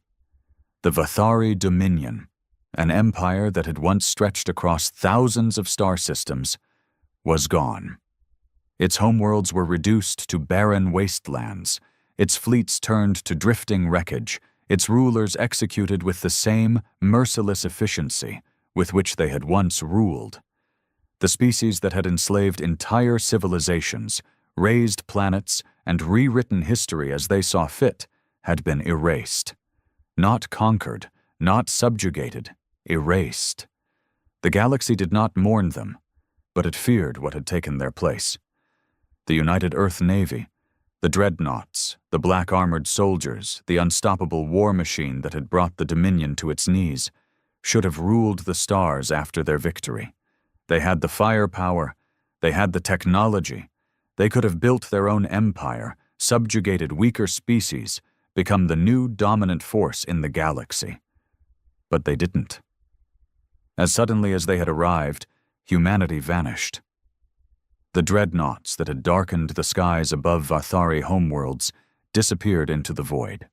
A: The Vathari Dominion, an empire that had once stretched across thousands of star systems, was gone. Its homeworlds were reduced to barren wastelands, its fleets turned to drifting wreckage, its rulers executed with the same merciless efficiency with which they had once ruled. The species that had enslaved entire civilizations, raised planets, and rewritten history as they saw fit, had been erased. Not conquered, not subjugated, erased. The galaxy did not mourn them, but it feared what had taken their place. The United Earth Navy, the dreadnoughts, the black armored soldiers, the unstoppable war machine that had brought the Dominion to its knees, should have ruled the stars after their victory. They had the firepower, they had the technology, they could have built their own empire, subjugated weaker species, become the new dominant force in the galaxy. But they didn't. As suddenly as they had arrived, humanity vanished. The dreadnoughts that had darkened the skies above Vathari homeworlds disappeared into the void.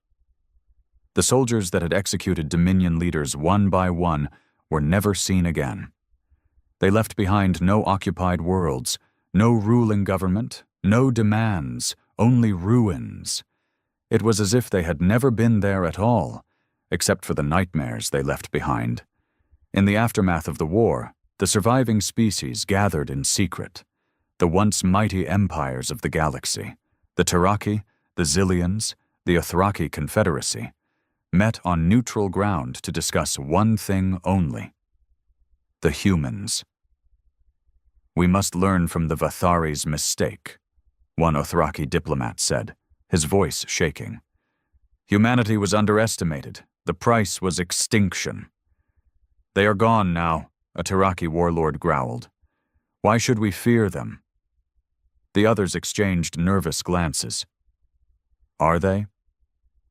A: The soldiers that had executed Dominion leaders one by one were never seen again. They left behind no occupied worlds, no ruling government, no demands, only ruins. It was as if they had never been there at all, except for the nightmares they left behind. In the aftermath of the war, the surviving species gathered in secret. The once mighty empires of the galaxy, the Taraki, the Zillions, the Othraki Confederacy, met on neutral ground to discuss one thing only: the humans. "We must learn from the Vathari's mistake," one Othraki diplomat said, his voice shaking. "Humanity was underestimated. The price was extinction." "They are gone now," a Taraki warlord growled. "Why should we fear them?" The others exchanged nervous glances. Are they?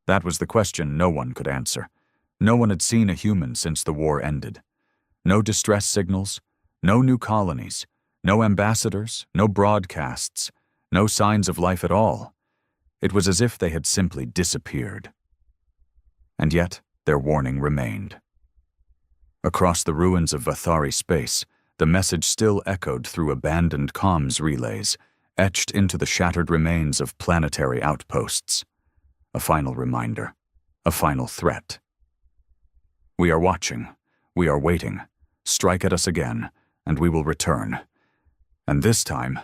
A: That was the question no one could answer. No one had seen a human since the war ended. No distress signals, no new colonies, no ambassadors, no broadcasts, no signs of life at all. It was as if they had simply disappeared. And yet, their warning remained. Across the ruins of Vathari space, the message still echoed through abandoned comms relays, etched into the shattered remains of planetary outposts. A final reminder, a final threat. "We are watching, we are waiting. Strike at us again, and we will return. And this time,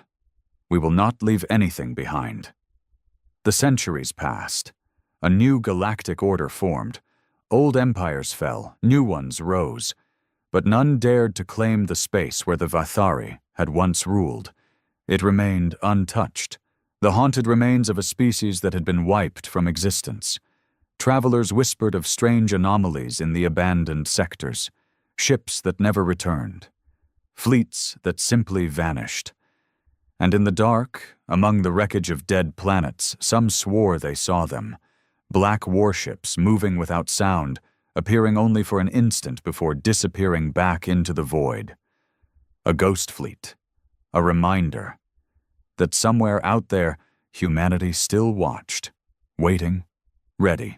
A: we will not leave anything behind." The centuries passed. A new galactic order formed. Old empires fell, new ones rose. But none dared to claim the space where the Vathari had once ruled. It remained untouched, the haunted remains of a species that had been wiped from existence. Travelers whispered of strange anomalies in the abandoned sectors, ships that never returned, fleets that simply vanished. And in the dark, among the wreckage of dead planets, some swore they saw them, black warships moving without sound, appearing only for an instant before disappearing back into the void. A ghost fleet, a reminder that somewhere out there, humanity still watched, waiting, ready.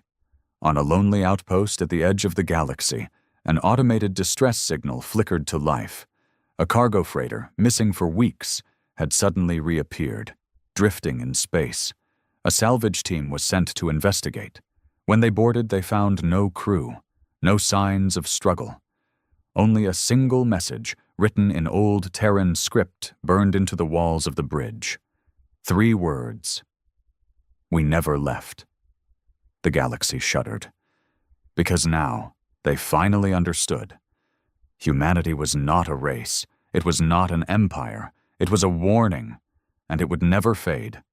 A: On a lonely outpost at the edge of the galaxy, an automated distress signal flickered to life. A cargo freighter, missing for weeks, had suddenly reappeared, drifting in space. A salvage team was sent to investigate. When they boarded, they found no crew, no signs of struggle. Only a single message, written in old Terran script, burned into the walls of the bridge. 3 words: "We never left." The galaxy shuddered. Because now, they finally understood. Humanity was not a race. It was not an empire. It was a warning, and it would never fade.